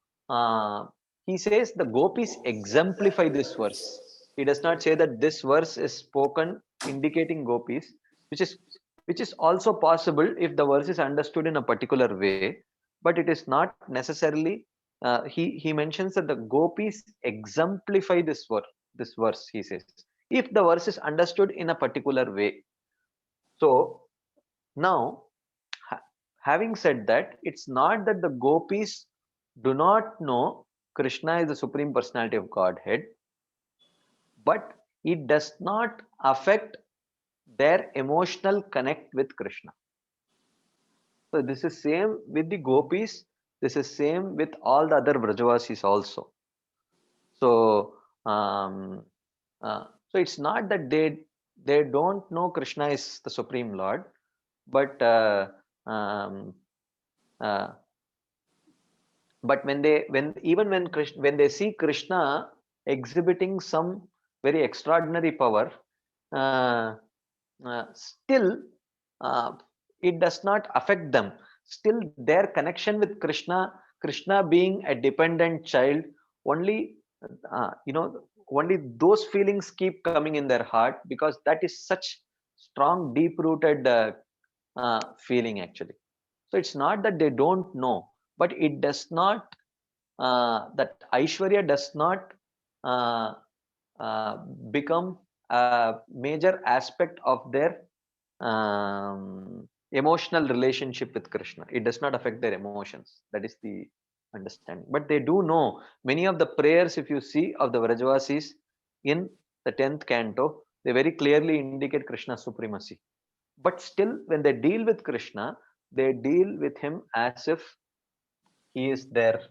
he says the gopis exemplify this verse. He does not say that this verse is spoken indicating gopis, which is also possible if the verse is understood in a particular way, but it is not necessarily. He mentions that the gopis exemplify this verse. This verse, he says, if the verse is understood in a particular way. So now, having said that, it's not that the gopis do not know Krishna is the Supreme Personality of Godhead, but it does not affect their emotional connect with Krishna. So this is same with the gopis. This is same with all the other Vrajavasis also. So so it's not that they don't know Krishna is the Supreme Lord, but but when they see Krishna exhibiting some very extraordinary power, still it does not affect them. Still their connection with Krishna being a dependent child, only only those feelings keep coming in their heart, because that is such strong deep rooted feeling actually. So it's not that they don't know, but it does not, that Aishwarya does not uh, become a major aspect of their emotional relationship with Krishna. It does not affect their emotions. That is the understanding. But they do know many of the prayers, if you see, of the Vrajavasis in the 10th canto, they very clearly indicate Krishna's supremacy. But still, when they deal with Krishna, they deal with him as if he is their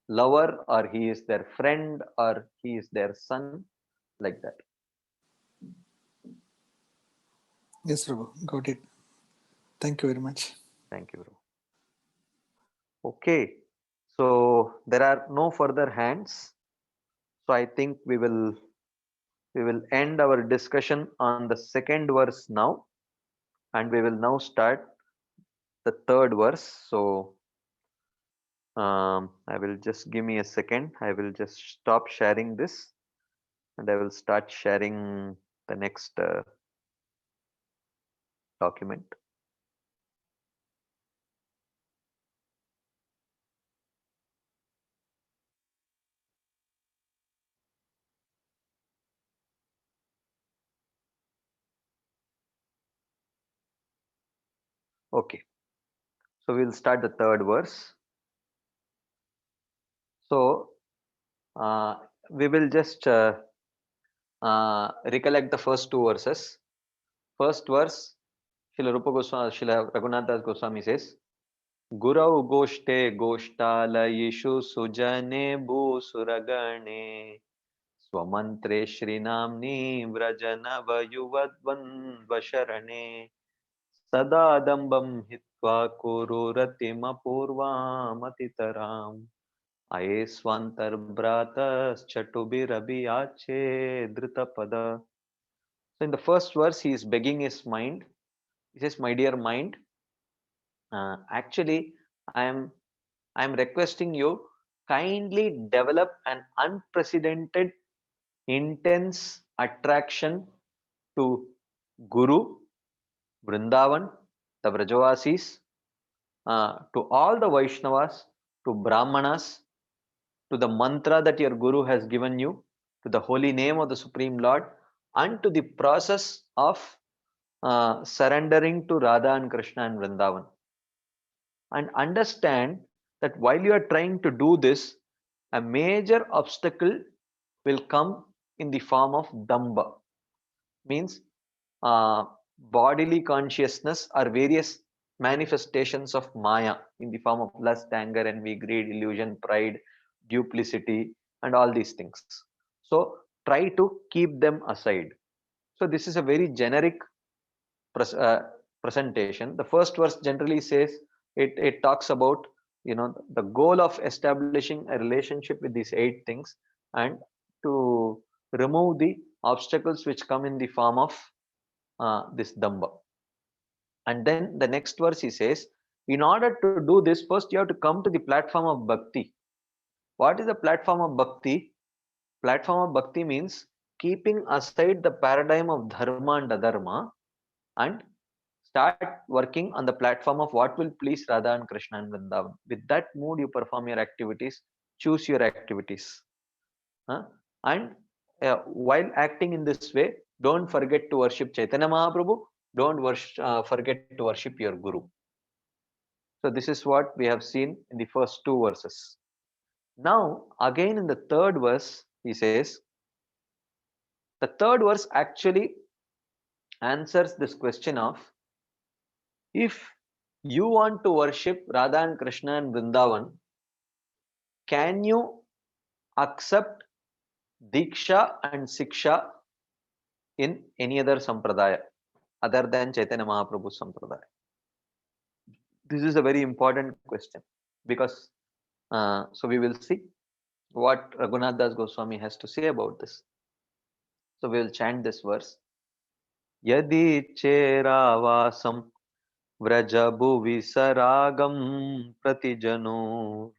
lover, or he is their friend, or he is their son, like that. yes, Prabhu, got it. Thank you very much. Thank you, bro. Okay, so there are no further hands, so I think we will end our discussion on the second verse now, and we will now start the third verse. So I will just, give me a second. I will just stop sharing this, and I will start sharing the next document. Okay, so we'll start the third verse. So we will just recollect the first two verses. First verse, Srila Rupa Goswami, Srila Raghunath Das Goswami says, Gurau goshte goshtalayishu sujane bhusuragane swamantre shrinamni vrajana vayuvadvan vasharane sadadambam hitva kururatim apurvamatitaram ayesvantar bratas chatubirabiyache dritapada. So in the first verse, he is begging his mind. He says, my dear mind, actually, I am requesting you, kindly develop an unprecedented, intense attraction to Guru, Vrindavan, the Vrajavasis, to all the Vaishnavas, to Brahmanas, to the mantra that your Guru has given you, to the holy name of the Supreme Lord, and to the process of surrendering to Radha and Krishna and Vrindavan. And understand that while you are trying to do this, a major obstacle will come in the form of damba, means bodily consciousness or various manifestations of maya in the form of lust, anger, envy, greed, illusion, pride, duplicity, and all these things. So try to keep them aside. So this is a very generic presentation. The first verse generally says, it talks about, the goal of establishing a relationship with these 8 things, and to remove the obstacles which come in the form of this damba. And then the next verse he says, in order to do this, first you have to come to the platform of bhakti. What is the platform of bhakti? Platform of bhakti means keeping aside the paradigm of dharma and adharma, and start working on the platform of what will please Radha and Krishna and Vrindavan. With that mood, you perform your activities, choose your activities. And while acting in this way, don't forget to worship Chaitanya Mahaprabhu, don't forget to worship your Guru. So this is what we have seen in the first 2 verses. Now, again in the 3rd verse, he says, the 3rd verse actually answers this question of, if you want to worship Radha and Krishna and Vrindavan, can you accept Diksha and Siksha in any other sampradaya other than Chaitanya Mahaprabhu's sampradaya? This is a very important question, because so we will see what Raghunath Das Goswami has to say about this. So we will chant this verse. Yadi cheravasam vrajabhuvi saragam pratijano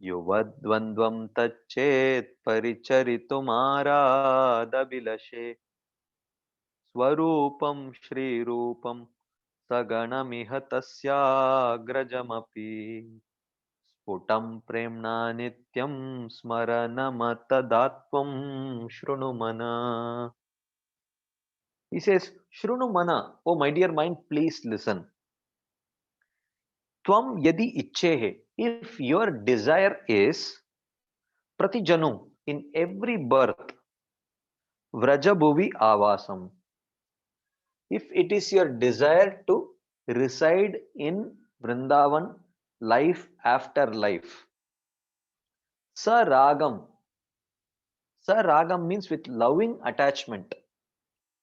yuvadvandvam tachet paricharitumārādabilashe swarupam shri rupam saganamiha tasyagrajamapi sputam premna nityam smaranamatadatvam shrunumana. He says, Shrunumana, oh my dear mind, please listen. Tvam yadi ichchehe, if your desire is pratijanu, in every birth, vrajabhuvi avasam, if it is your desire to reside in Vrindavan life after life, saragam means with loving attachment.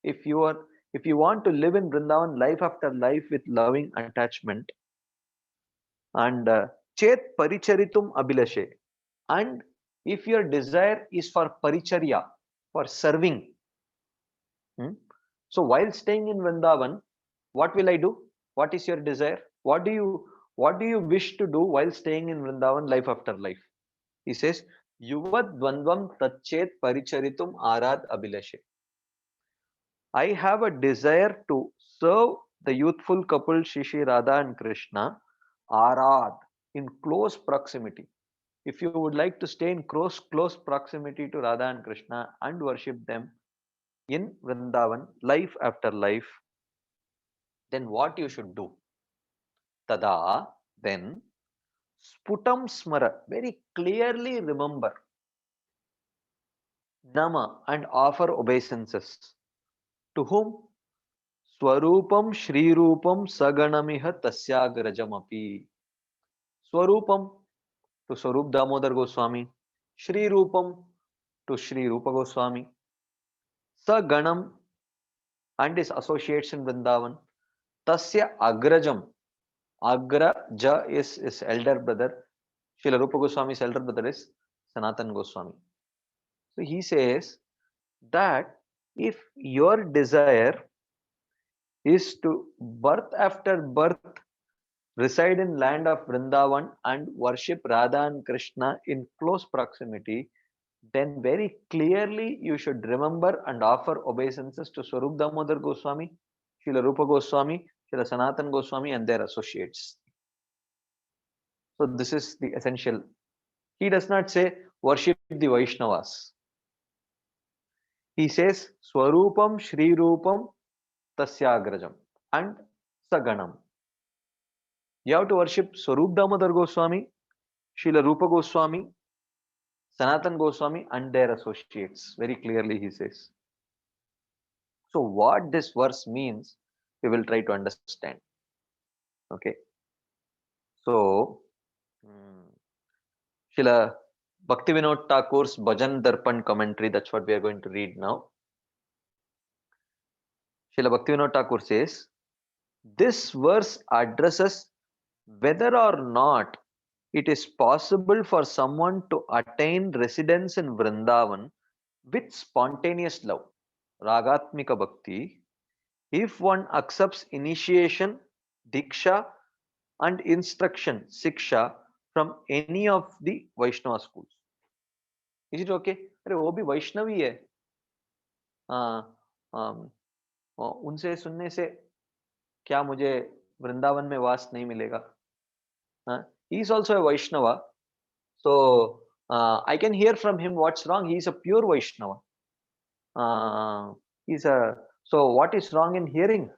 If you want to live in Vrindavan life after life with loving attachment, and chet paricharitum abhilashe, and if your desire is for paricharya, for serving, so while staying in Vrindavan, what will I do? What is your desire? What do you wish to do while staying in Vrindavan life after life? He says, yuvad dvandvam tachet paricharitum arad abhilashe. I have a desire to serve the youthful couple Shri Radha and Krishna, arad, in close proximity. If you would like to stay in close proximity to Radha and Krishna and worship them in Vrindavan, life after life, then what you should do? Tada, then, sputam smara, very clearly remember, nama, and offer obeisances. To whom? Swarupam Shri Rupam Saganamiha Tasyagrajamapi. Swarupam to Swarup Damodar Goswami, Shri Rupam to Shri Rupa Goswami, Saganam and his associates in Vrindavan, Tasya Agrajam. Agraja is his elder brother. Srila Rupa Goswami's elder brother is Sanatan Goswami. So he says that if your desire is to birth after birth reside in land of Vrindavan and worship Radha and Krishna in close proximity, then very clearly you should remember and offer obeisances to Swarup Damodar Goswami, Srila Rupa Goswami, Srila Sanatan Goswami and their associates. So this is the essential. He does not say worship the Vaishnavas. He says Swarupam Shri Rupam Tasyagrajam and Saganam. You have to worship Swarup Damodar Goswami, Srila Rupa Goswami, Sanatan Goswami and their associates. Very clearly he says. So what this verse means, we will try to understand. Okay. So, Srila Bhaktivinoda Thakur's Bhajan Darpan commentary, that's what we are going to read now. Srila Bhaktivinoda Thakur says, this verse addresses whether or not it is possible for someone to attain residence in Vrindavan with spontaneous love, Ragatmika Bhakti, if one accepts initiation, Diksha, and instruction, Siksha, from any of the Vaishnava schools. Is it okay? अरे वो भी वैष्णवी है, उनसे सुनने से क्या मुझे वृंदावन में वास नहीं मिलेगा? He is also a Vaishnava, so I can hear from him what's wrong. He is a pure Vaishnava. So what is wrong in hearing?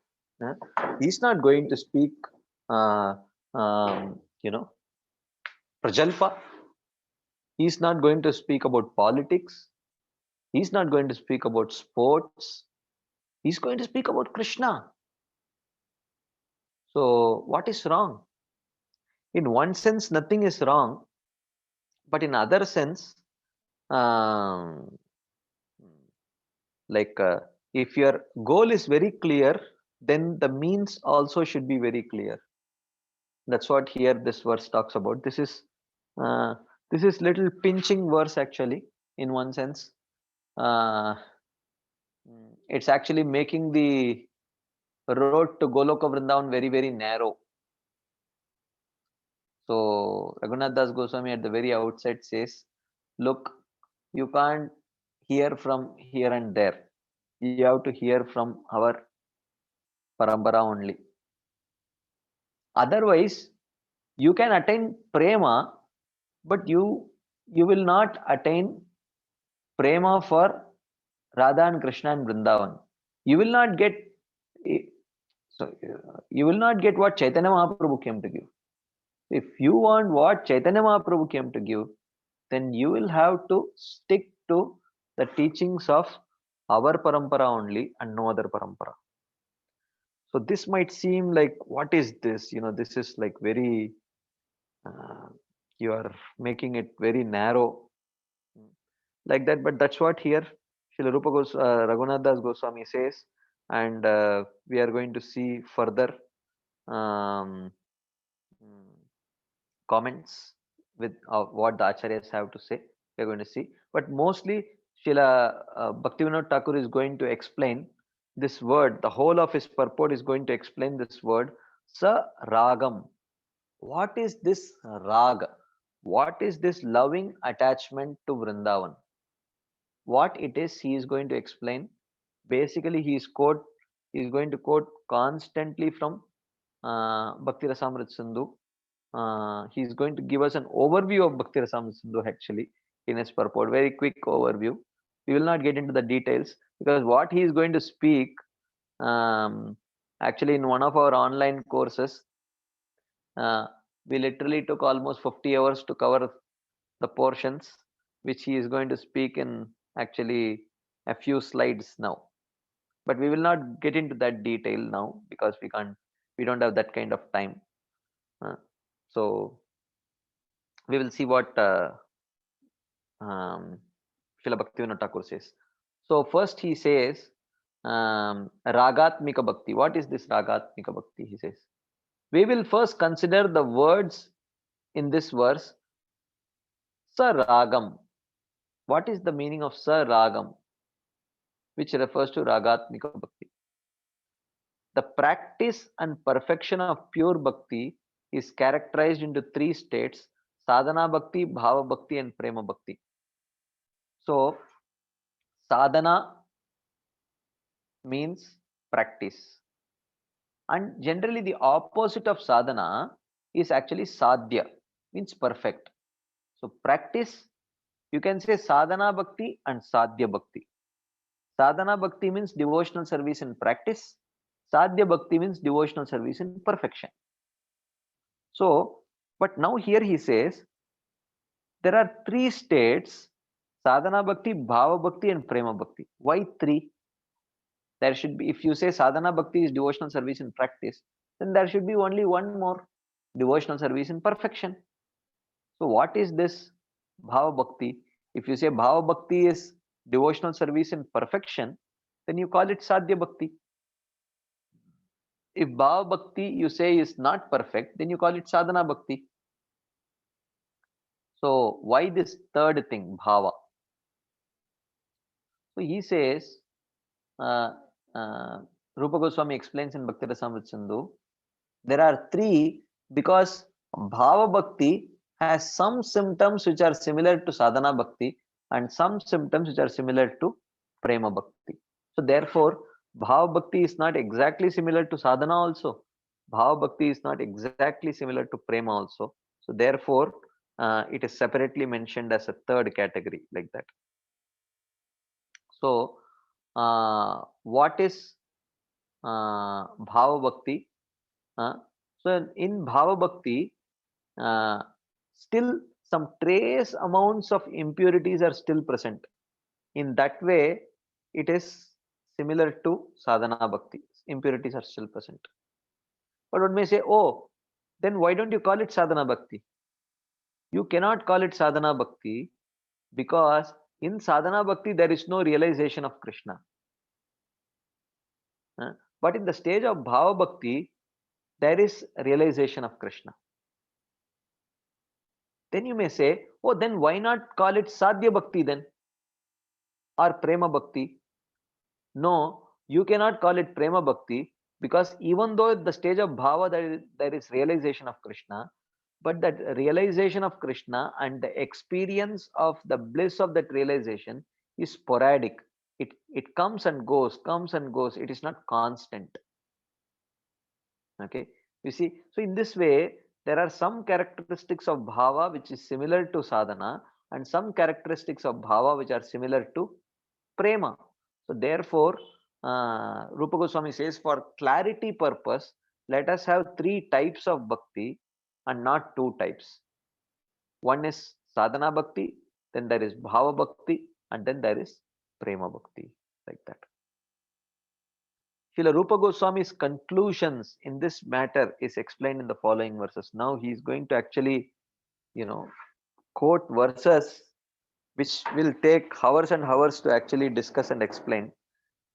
He's not going to speak, Prajalpa. He's not going to speak about politics. He's not going to speak about sports. He's going to speak about Krishna. So what is wrong? In one sense, nothing is wrong, but in other sense, if your goal is very clear, then the means also should be very clear. That's what here this verse talks about. This is little pinching verse actually, in one sense. It's actually making the road to Goloka Vrindavan very, very narrow. So Raghunath Das Goswami at the very outset says, look, you can't hear from here and there. You have to hear from our parampara only. Otherwise, you can attain prema, but you will not attain prema for Radha and Krishna and Vrindavan. You will not get what Chaitanya Mahaprabhu came to give. If you want what Chaitanya Mahaprabhu came to give, then you will have to stick to the teachings of our parampara only and no other parampara. So this might seem like, what is this? This is like very, you are making it very narrow like that, but that's what here Srila Rupa Raghunath Das Goswami says, and we are going to see further comments with what the acharyas have to say. We are going to see, but mostly Srila Bhaktivinoda Thakur is going to explain this word. The whole of his purport is going to explain this word sa ragam. What is this raga? What is this loving attachment to Vrindavan? What it is, he is going to explain. Basically, he is going to quote constantly from Bhakti Rasamrita Sindhu. He is going to give us an overview of Bhakti Rasamrita Sindhu actually in his purport. Very quick overview. We will not get into the details, because what he is going to speak, actually in one of our online courses, we literally took almost 50 hours to cover the portions which he is going to speak in actually a few slides now. But we will not get into that detail now, because we don't have that kind of time. So we will see what Srila Bhaktivinoda Thakur says. So first he says Ragatmika Bhakti. What is this Ragatmika Bhakti? He says, we will first consider the words in this verse. Sa Ragam. What is the meaning of Sa Ragam, which refers to Ragatmika Bhakti? The practice and perfection of pure Bhakti is characterized into three states: Sadhana Bhakti, Bhava Bhakti, and Prema Bhakti. So Sadhana means practice, and generally the opposite of sadhana is actually sadhya, means perfect. So practice, you can say sadhana bhakti and sadhya bhakti. Sadhana bhakti means devotional service in practice. Sadhya bhakti means devotional service in perfection. So, but now here he says there are three states: sadhana bhakti, bhava bhakti, and prema bhakti. Why three? There should be, if you say sadhana bhakti is devotional service in practice, then there should be only one more: devotional service in perfection. So what is this bhava bhakti? If you say bhava bhakti is devotional service in perfection, then you call it sadhya bhakti. if bhava bhakti you say is not perfect, then you call it sadhana bhakti. So why this third thing, bhava? So he says, uh, Rupa Goswami explains in Bhakti Rasamrita Sindhu, there are three because bhava bhakti has some symptoms which are similar to sadhana bhakti and some symptoms which are similar to prema bhakti. So therefore, bhava bhakti is not exactly similar to sadhana also. Bhava bhakti is not exactly similar to prema also. So therefore, it is separately mentioned as a third category like that. So, what is bhava bhakti? So in bhava bhakti, still some trace amounts of impurities are still present. In that way, it is similar to sadhana bhakti. Impurities are still present. But one may say, oh, then why don't you call it sadhana bhakti? You cannot call it sadhana bhakti because in sadhana bhakti there is no realization of Krishna. But in the stage of bhava bhakti, there is realization of Krishna. Then you may say, oh, then why not call it sadhya bhakti then? Or prema bhakti? No, you cannot call it prema bhakti because even though at the stage of bhava there is realization of Krishna, but that realization of Krishna and the experience of the bliss of that realization is sporadic. It comes and goes, comes and goes. It is not constant. Okay, you see, so in this way, there are some characteristics of bhava which is similar to sadhana and some characteristics of bhava which are similar to prema. So therefore, Rupa Goswami says, for clarity purpose, let us have three types of bhakti and not two types. One is sadhana bhakti, then there is bhava bhakti, and then there is prema bhakti, like that. Srila Rupa Goswami's conclusions in this matter is explained in the following verses. Now he is going to actually, quote verses which will take hours and hours to actually discuss and explain.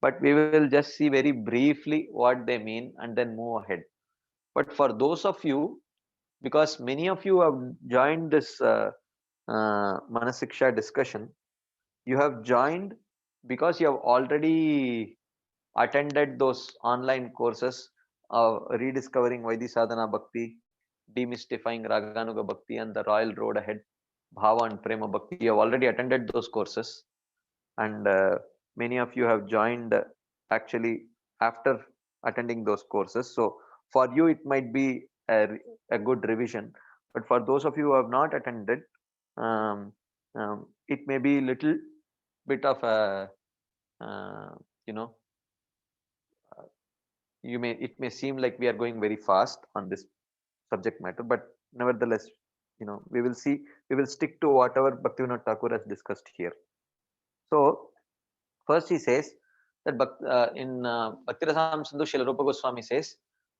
But we will just see very briefly what they mean and then move ahead. But for those of you, because many of you have joined this Manasiksha discussion, you have joined because you have already attended those online courses of rediscovering Vaidhi Sadhana Bhakti, demystifying Raganuga Bhakti, and the Royal Road Ahead, Bhava and Prema Bhakti. You have already attended those courses, and many of you have joined actually after attending those courses. So for you, it might be a good revision, but for those of you who have not attended, it may be little bit of a you know it may seem like we are going very fast on this subject matter, but nevertheless, we will stick to whatever Bhaktivinoda Thakur has discussed here. So first he says that in Bhakti Rasamrita Sindhu, Srila Rupa Goswami says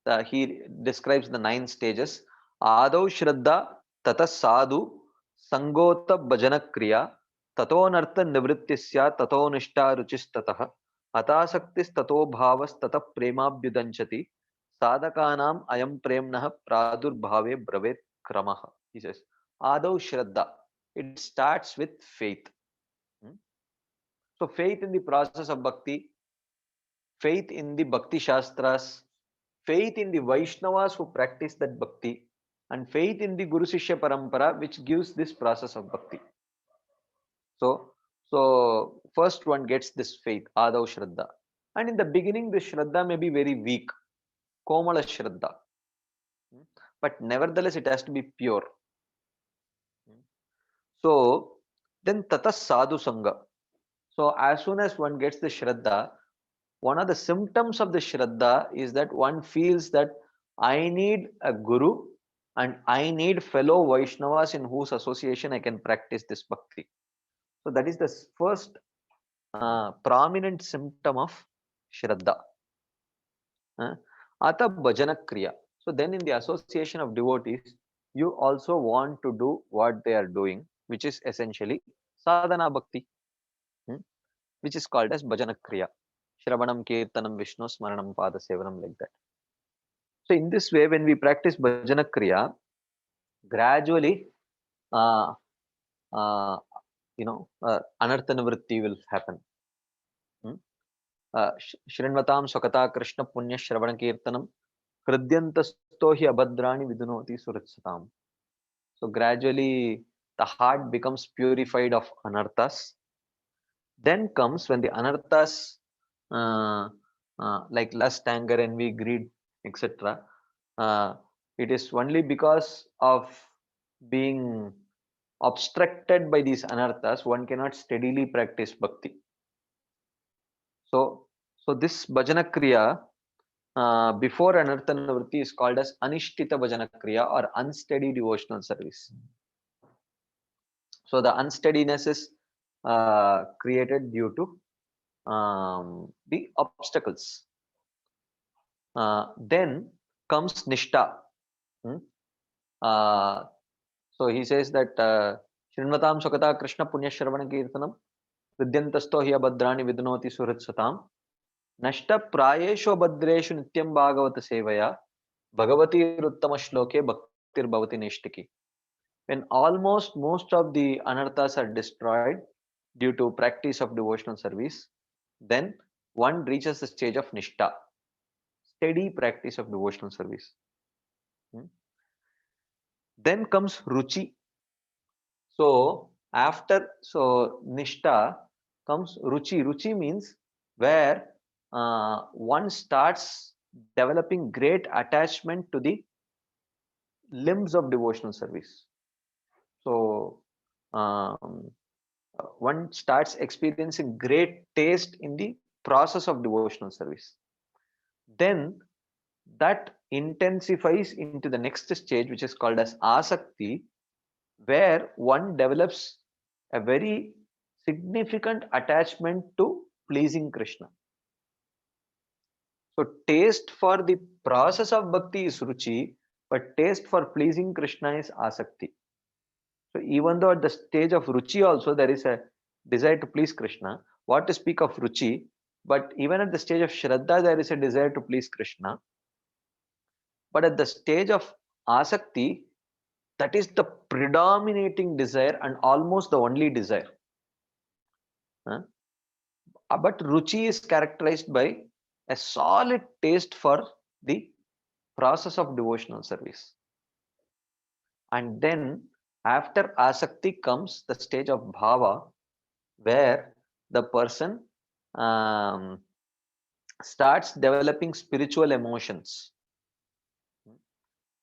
that he describes the 9 stages. Adau Shraddha Tata Sadhu Sangota Bhajana Kriya Tato Nartha Nivrittisya Tato Nishta Ruchis Tataha Atasaktis Tato Bhavas Tata Premabhyudanchati Sadhakanam Ayam Premnaha Pradur Bhave Bravet Kramaha. He says, Adau Shraddha. It starts with faith. So faith in the process of bhakti, faith in the bhakti shastras, faith in the Vaishnavas who practice that bhakti, and faith in the Guru Sishya Parampara which gives this process of bhakti. So first one gets this faith, Adau Shraddha. And in the beginning, this Shraddha may be very weak, Komala Shraddha. But nevertheless, it has to be pure. So then Tata Sadhu Sangha. So as soon as one gets the Shraddha, one of the symptoms of the Shraddha is that one feels that I need a Guru and I need fellow Vaishnavas in whose association I can practice this bhakti. So that is the first prominent symptom of Shraddha. Ata Bhajana Kriya. So then in the association of devotees, you also want to do what they are doing, which is essentially sadhana bhakti, which is called as Bhajana Kriya. Shravanam, Kirtanam, Vishnu, Smaranam, Pada Sevanam, like that. So in this way, when we practice bhajana kriya, gradually, uh, anartha nivritti will happen. Shrinvatam Swakata Krishna Punya Shravana Kirtanam Hridyantasto hi abhadrani vidunoti suritsatam. So gradually the heart becomes purified of anarthas. Then comes when the anarthas like lust, anger, envy, greed, etc. It is only because of being obstructed by these anarthas one cannot steadily practice bhakti. So this bhajana kriya before anartha nivritti is called as anishtita bhajana kriya or unsteady devotional service. So the unsteadiness is created due to the obstacles. Then comes nishta. So he says that Shrinvatam Swakata Krishna Punya Shravana Kirtanam Vidyantasto hi abhadrani vidunoti suritsatam Nashta prayeshu abhadreshu nityam bhagavata sevaya Bhagavati Ruttama Shloke Bhaktir Bhavati Nishtiki. When almost most of the anarthas are destroyed due to practice of devotional service, then one reaches the stage of nishta, steady practice of devotional service. Then comes ruchi. So after nishta comes ruchi. Ruchi means where one starts developing great attachment to the limbs of devotional service. So one starts experiencing great taste in the process of devotional service. Then that intensifies into the next stage, which is called as asakti, where one develops a very significant attachment to pleasing Krishna. So taste for the process of bhakti is ruchi, but taste for pleasing Krishna is asakti. So even though at the stage of ruchi also there is a desire to please Krishna, what to speak of ruchi, but even at the stage of shraddha there is a desire to please Krishna. But at the stage of asakti, that is the predominating desire and almost the only desire. But ruchi is characterized by a solid taste for the process of devotional service. And then after asakti comes the stage of bhava, where the person starts developing spiritual emotions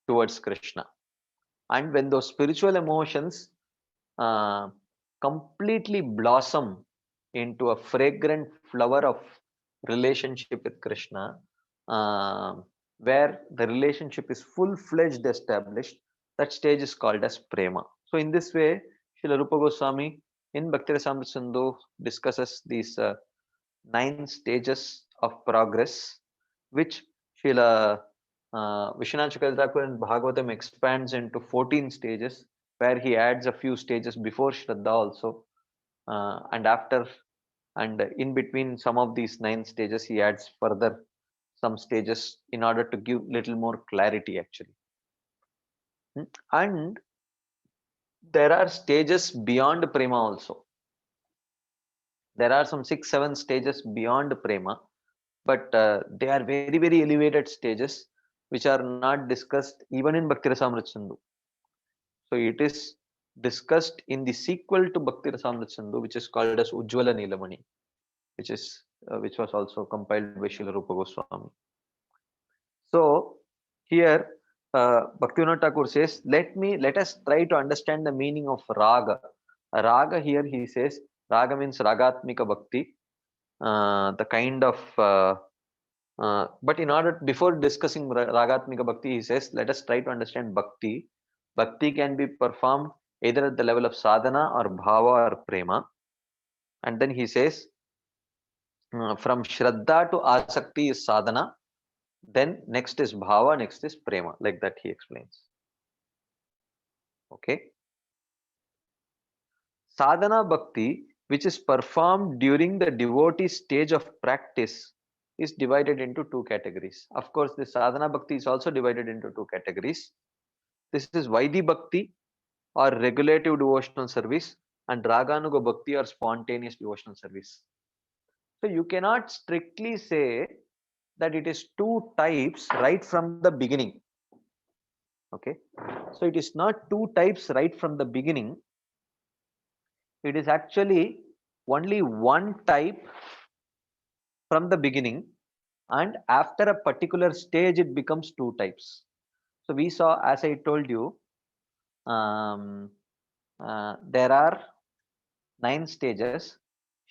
towards Krishna. And when those spiritual emotions completely blossom into a fragrant flower of relationship with Krishna, where the relationship is full-fledged established, that stage is called as prema. So in this way, Srila Rupa Goswami in Bhakti Rasamrita Sindhu discusses these 9 stages of progress, which Srila Vishwanath Chakravarti Thakur in Bhagavatam expands into 14 stages, where he adds a few stages before Shraddha also, and after and in between some of these 9 stages he adds further some stages in order to give little more clarity actually. And there are stages beyond prema also. There are some 6-7 stages beyond prema, but they are very, very elevated stages which are not discussed even in Bhakti Rasamrita Sindhu. So it is discussed in the sequel to Bhakti Rasamrita Sindhu, which is called as Ujjvala Nilamani, which was also compiled by Srila Rupa Goswami. So here Bhaktivinoda Thakur says, let us try to understand the meaning of raga. Raga here he says, raga means ragatmika bhakti, the kind of but in order before discussing ragatmika bhakti, he says, let us try to understand bhakti. Bhakti can be performed either at the level of sadhana or bhava or prema. And then he says, from shraddha to asakti is sadhana, then next is bhava, next is prema, like that he explains. Okay. Sadhana bhakti, which is performed during the devotee stage of practice, is divided into two categories. Of course, the sadhana bhakti is also divided into two categories. This is Vaidhi bhakti or regulative devotional service, and Raganuga bhakti or spontaneous devotional service. So you cannot strictly say that it is two types right from the beginning. Okay, so it is not two types right from the beginning. It is actually only one type from the beginning, and after a particular stage it becomes two types. So we saw, as I told you, there are 9 stages: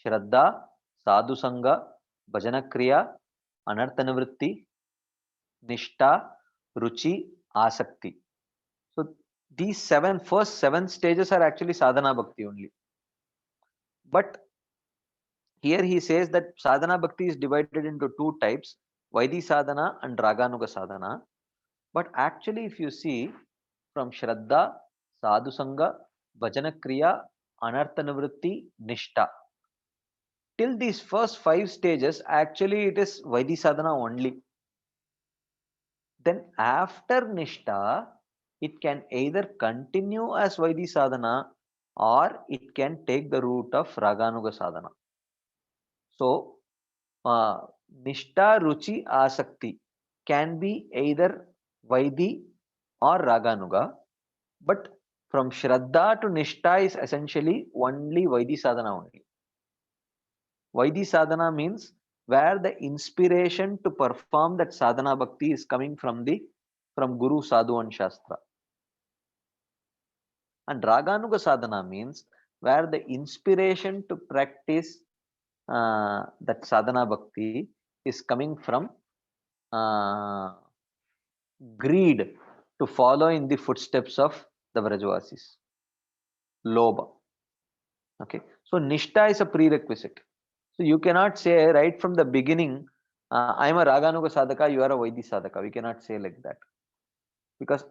Shraddha, Sadhu Sangha, Bhajana Kriya, Anartha Nivritti, Nishta, Ruchi, Asakti. So these first seven stages are actually sadhana bhakti only. But here he says that sadhana bhakti is divided into two types, Vaidhi sadhana and Raganuga sadhana. But actually, if you see, from Shraddha, Sadhu Sangha, Bhajana Kriya, Anartha Nivritti, Nishta, till these first 5 stages, actually it is Vaidhi sadhana only. Then after Nishta, it can either continue as Vaidhi sadhana or it can take the route of Raganuga sadhana. So, Nishta, Ruchi, Asakti can be either Vaidhi or Raganuga, but from Shraddha to Nishta is essentially only Vaidhi sadhana only. Vaidhi sadhana means where the inspiration to perform that sadhana bhakti is coming from Guru, Sadhu and Shastra. And Raganuga sadhana means where the inspiration to practice that sadhana bhakti is coming from greed to follow in the footsteps of the Vrajavasis. Lobha. Okay. So Nishta is a prerequisite. So you cannot say right from the beginning, I am a Raganuga sadhaka, you are a Vaidhi sadhaka. We cannot say like that. Because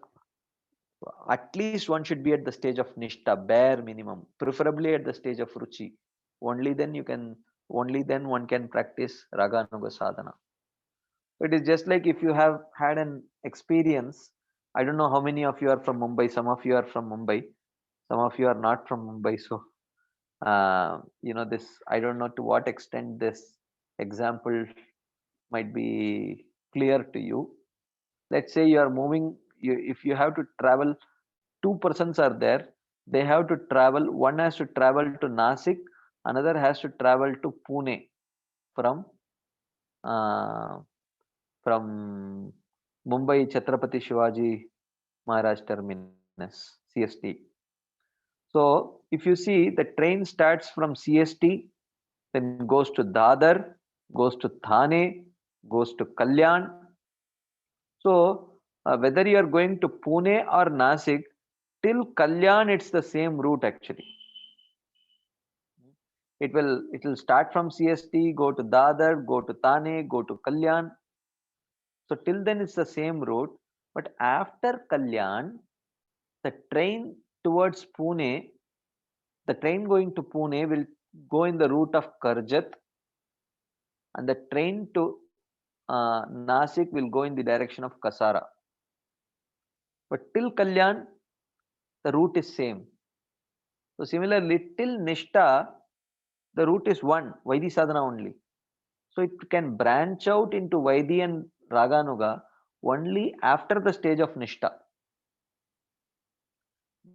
at least one should be at the stage of Nishta, bare minimum, preferably at the stage of Ruchi. Only then one can practice Raganuga sadhana. It is just like if you have had an experience. I don't know how many of you are from Mumbai. Some of you are from Mumbai. Some of you are not from Mumbai. So, this, I don't know to what extent this example might be clear to you. Let's say you are moving, if you have to travel, two persons are there. They have to travel, one has to travel to Nasik, another has to travel to Pune from Mumbai Chhatrapati Shivaji Maharaj terminus, CST. So if you see, the train starts from CST, then goes to Dadar, goes to Thane, goes to Kalyan. So whether you are going to Pune or Nasik, till Kalyan it's the same route actually. It will start from CST, go to Dadar, go to Thane, go to Kalyan. So till then it's the same route, but after Kalyan, the train towards Pune, the train going to Pune will go in the route of Karjat, and the train to Nasik will go in the direction of Kasara. But till Kalyan, the route is same. So similarly, till Nishta, the route is one, Vaidhi sadhana only. So it can branch out into Vaidhi and Raganuga only after the stage of Nishta.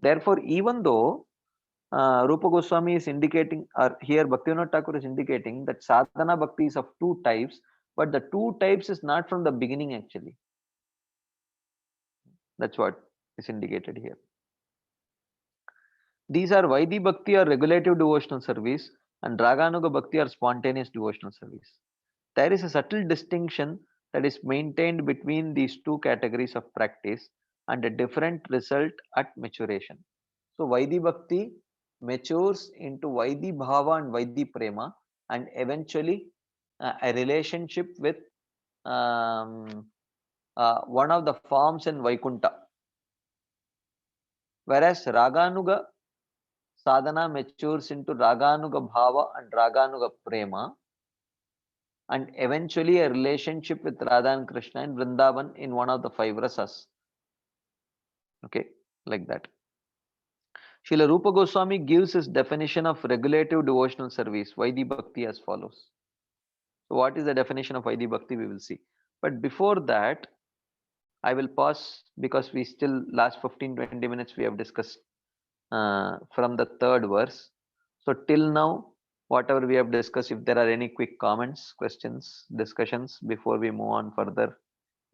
Therefore, even though Rupa Goswami is indicating, or here Bhaktivinoda Thakur is indicating that sadhana bhakti is of two types, but the two types is not from the beginning actually. That's what is indicated here. These are Vaidhi bhakti or regulative devotional service, and Raganuga bhakti or spontaneous devotional service. There is a subtle distinction that is maintained between these two categories of practice and a different result at maturation. So Vaidhi bhakti matures into Vaidhi bhava and Vaidhi prema, and eventually a relationship with one of the forms in Vaikunta. Whereas Raganuga sadhana matures into Raganuga bhava and Raganuga prema, and eventually a relationship with Radha and Krishna in Vrindavan in one of the 5 rasas. Okay, like that. Srila Rupa Goswami gives his definition of regulative devotional service, Vaidhi Bhakti, as follows. So what is the definition of Vaidhi Bhakti? We will see. But before that, I will pause because we still last 15-20 minutes we have discussed from the 3rd verse. So till now, whatever we have discussed, if there are any quick comments, questions, discussions before we move on further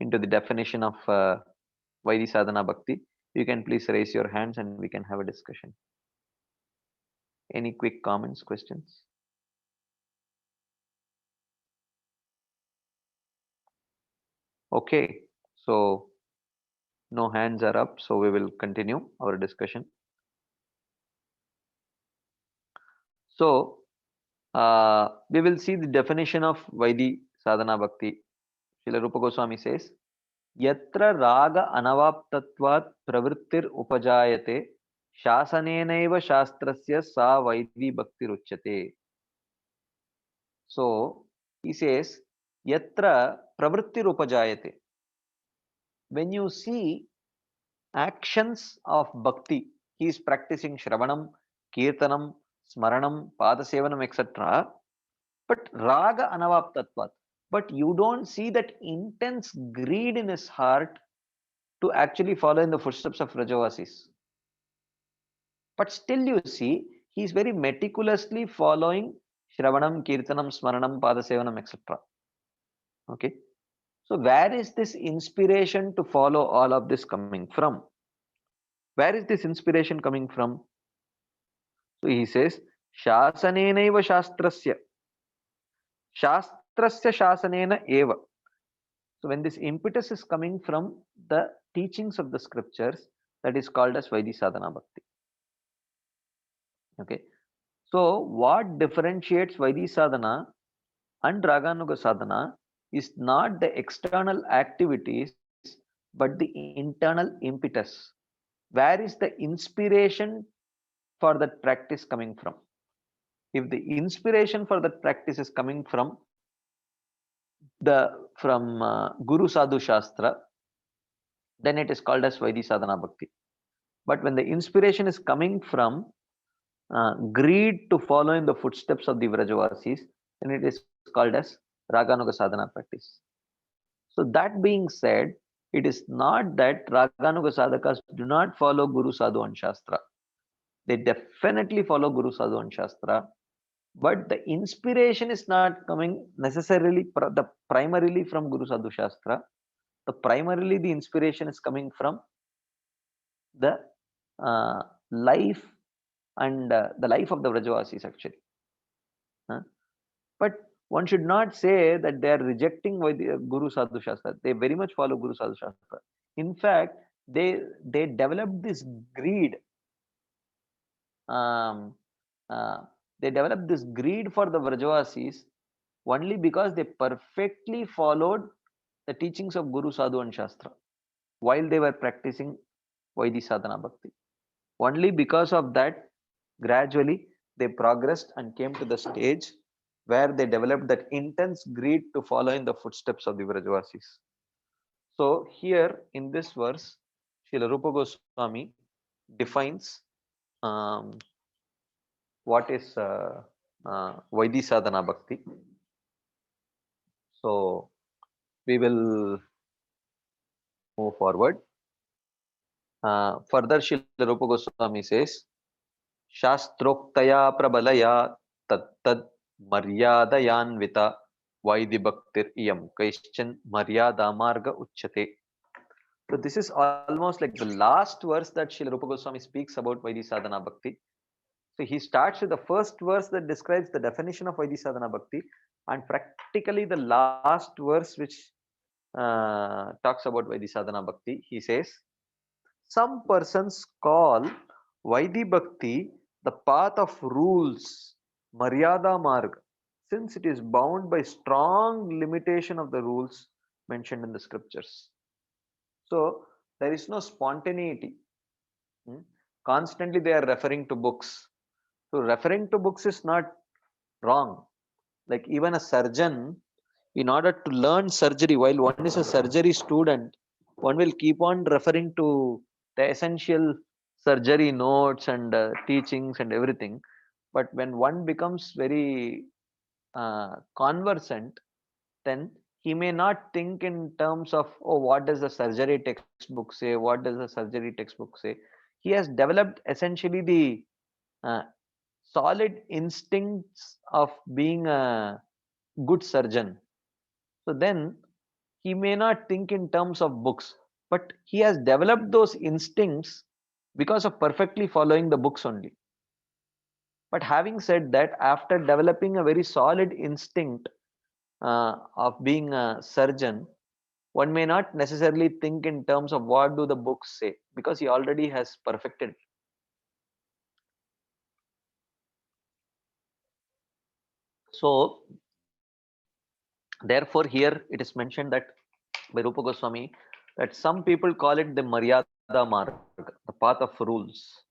into the definition of Vaidhi Sadhana Bhakti, you can please raise your hands and we can have a discussion. Any quick comments, questions? Okay, so no hands are up, so we will continue our discussion. So we will see the definition of Vaidhi Sadhana Bhakti. Srila Rupa Goswami says, Yatra raga anavaptatvat pravrittir upajayate shasanenaiva shastrasya sa Vaidhi Bhakti ruchyate. So he says, Yatra pravrittir upajayate. When you see actions of bhakti, he is practicing Shravanam, Kirtanam, Smaranam, Padasevanam, etc. But Raga Anavaptatvat. But you don't see that intense greed in his heart to actually follow in the footsteps of Rajavasis. But still you see, he is very meticulously following Shravanam, Kirtanam, Smaranam, Padasevanam, etc. Okay. So where is this inspiration to follow all of this coming from? Where is this inspiration coming from? So he says, Shasanenaiva Shastrasya. Shastrasya Shasanena Eva. So when this impetus is coming from the teachings of the scriptures, that is called as Vaidhi Sadhana Bhakti. Okay. So what differentiates Vaidhi Sadhana and Raganuga Sadhana is not the external activities, but the internal impetus. Where is the inspiration for that practice coming from? If the inspiration for that practice is coming from Guru Sadhu Shastra, then it is called as Vaidhi Sadhana Bhakti. But when the inspiration is coming from greed to follow in the footsteps of the Vrajavasis, then it is called as Raganuga Sadhana practice. So that being said, it is not that Raganuga Sadhakas do not follow Guru Sadhu and Shastra. They definitely follow Guru Sadhu and Shastra, but the inspiration is not coming necessarily primarily from Guru Sadhu Shastra. Primarily the inspiration is coming from the life and the life of the Vrajavasis actually. But one should not say that they are rejecting Guru Sadhu Shastra. They very much follow Guru Sadhu Shastra. In fact, they developed this greed. They developed this greed for the Vrajavasis only because they perfectly followed the teachings of Guru Sadhu and Shastra while they were practicing Vaidhi Sadhana Bhakti. Only because of that, gradually they progressed and came to the stage where they developed that intense greed to follow in the footsteps of the Vrajavasis. So here in this verse, Srila Rupa Goswami defines what is Vaidhi Sadhana Bhakti. So we will move forward. Further, Srila Rupa Goswami says, Shastroktaya prabalaya tad maryadayanvita Vaidhi Bhaktir iyam kaishchan maryada marga uchyate. So this is almost like the last verse that Srila Rupa Goswami speaks about Vaidhi Sadhana Bhakti. So he starts with the first verse that describes the definition of Vaidhi Sadhana Bhakti, and practically the last verse which talks about Vaidhi Sadhana Bhakti. He says, some persons call Vaidhi Bhakti the path of rules, Maryada Marg, since it is bound by strong limitation of the rules mentioned in the scriptures. So there is no spontaneity. Constantly they are referring to books. So referring to books is not wrong. Like even a surgeon in order to learn surgery, while one is a surgery student, one will keep on referring to the essential surgery notes and teachings and everything. But when one becomes very conversant, then he may not think in terms of, oh, what does the surgery textbook say? What does the surgery textbook say? He has developed essentially the uh, solid instincts of being a good surgeon. So then he may not think in terms of books, but he has developed those instincts because of perfectly following the books only. But having said that, after developing a very solid instinct of being a surgeon, one may not necessarily think in terms of what do the books say, because he already has perfected. So therefore here it is mentioned that by Rupa Goswami, that some people call it the Maryada Marg, the path of rules,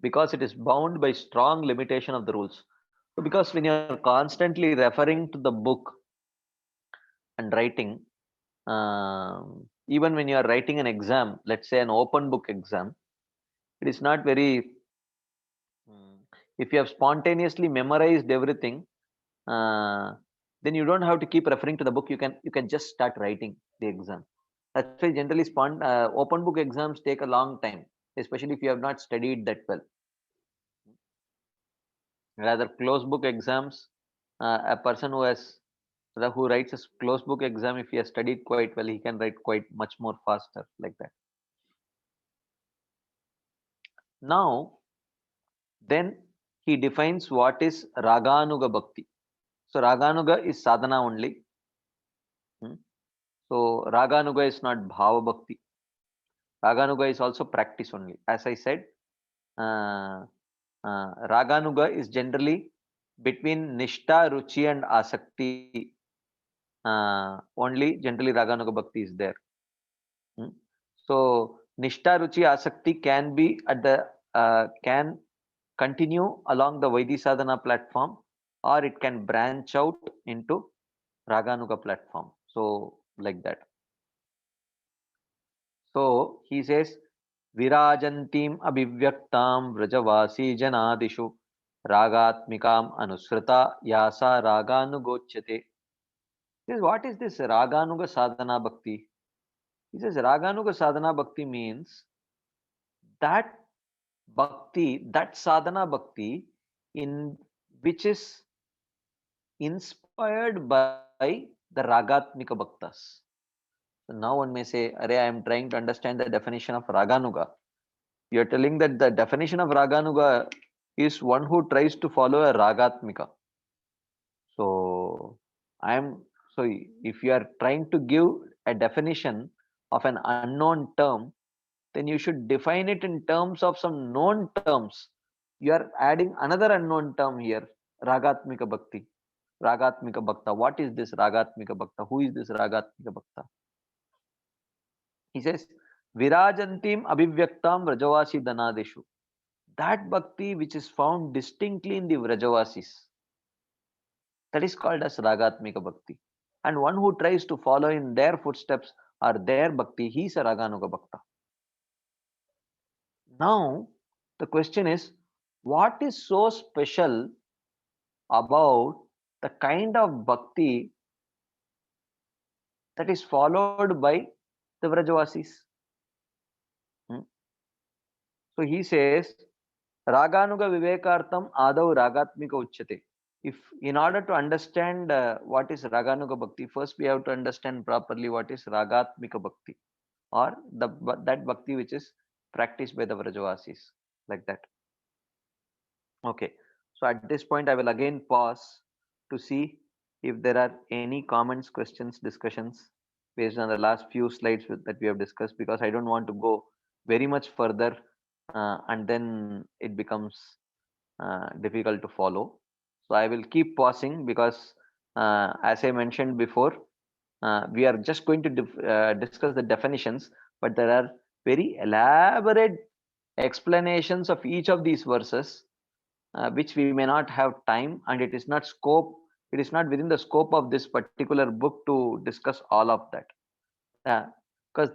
because it is bound by strong limitation of the rules. So because when you're constantly referring to the book and writing, even when you are writing an exam, let's say an open book exam, it is not very, if you have spontaneously memorized everything, uh, then you don't have to keep referring to the book. You can just start writing the exam. That's why generally open book exams take a long time, especially if you have not studied that well. Rather closed book exams, a person who writes a closed book exam, if he has studied quite well, he can write quite much more faster, like that. Now then he defines what is Raganuga Bhakti. So Raganuga is sadhana only. So Raganuga is not Bhava Bhakti. Raganuga is also practice only. As I said, Raganuga is generally between Nishta, Ruchi and Asakti. Only generally Raganuga Bhakti is there. So Nishta, Ruchi, Asakti can be at the can continue along the Vaidhi Sadhana platform, or it can branch out into Raganuga platform. So like that. So he says, Virajantim abhivyaktam vrajavasi janadishu ragatmikam anusrita yasa raganugochate. This, what is this Raganuga Sadhana Bhakti? He says Raganuga Sadhana Bhakti means that bhakti, that sadhana bhakti, in which is inspired by the Ragatmika Bhaktas. So now one may say, Arey, I am trying to understand the definition of Raganuga. You are telling that the definition of Raganuga is one who tries to follow a Ragatmika. So if you are trying to give a definition of an unknown term, then you should define it in terms of some known terms. You are adding another unknown term here, Ragatmika Bhakti. Ragatmika Bhakta. What is this Ragatmika Bhakta? Who is this Ragatmika Bhakta? He says, Virajantim Abhivyaktam Vrajavasi Danadeshu. That bhakti which is found distinctly in the Vrajavasis, that is called as Ragatmika Bhakti. And one who tries to follow in their footsteps or their bhakti, he is a Raganuga Bhakta. Now, the question is, what is so special about the kind of bhakti that is followed by the Vrajavasis? So he says, Raganuga Vivekartam Adav Ragatmika Uchyate. If in order to understand what is Raganuga Bhakti, first we have to understand properly what is Ragatmika Bhakti, or that Bhakti which is practiced by the Vrajavasis, like that. Okay, so at this point I will again pause to see if there are any comments, questions, discussions based on the last few slides that we have discussed, because I don't want to go very much further and then it becomes difficult to follow. So I will keep pausing because as I mentioned before, we are just going to discuss the definitions, but there are very elaborate explanations of each of these verses which we may not have time, and it is not it is not within the scope of this particular book to discuss all of that. Because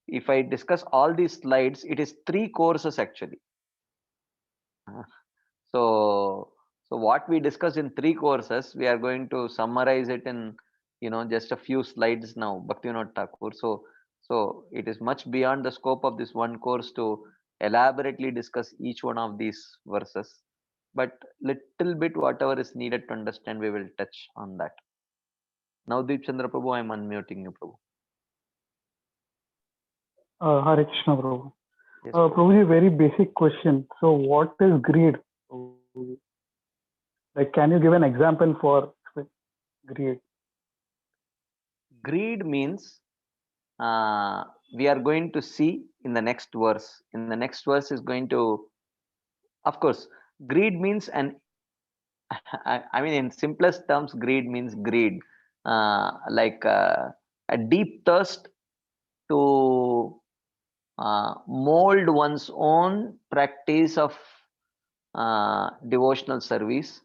if I discuss all these slides, it is 3 courses actually. So what we discuss in 3 courses, we are going to summarize it in, just a few slides now, Bhaktivinoda Thakur. So it is much beyond the scope of this one course to elaborately discuss each one of these verses. But little bit whatever is needed to understand, we will touch on that. Now, Deep Chandra Prabhu, I am unmuting you, Prabhu. Hare Krishna, Prabhu. Yes, Prabhuji, very basic question. So what is greed? Like, can you give an example for greed? Greed means, we are going to see in the next verse. In the next verse is going to, of course, greed means I mean, in simplest terms, greed means greed. Like a deep thirst to mold one's own practice of devotional service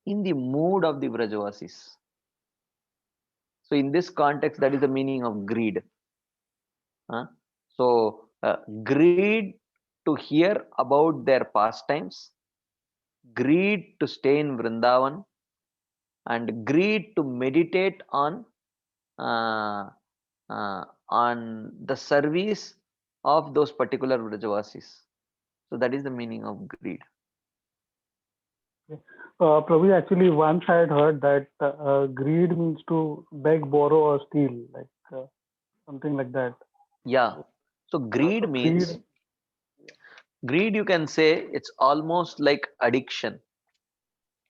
in the mood of the Vrajavasis. So in this context, that is the meaning of greed. So greed to hear about their pastimes, greed to stay in Vrindavan, and greed to meditate on the service of those particular Vrajavasis. So that is the meaning of greed. Prabhu, actually, once I had heard that greed means to beg, borrow, or steal, like something like that. Yeah. So greed means, greed, you can say it's almost like addiction.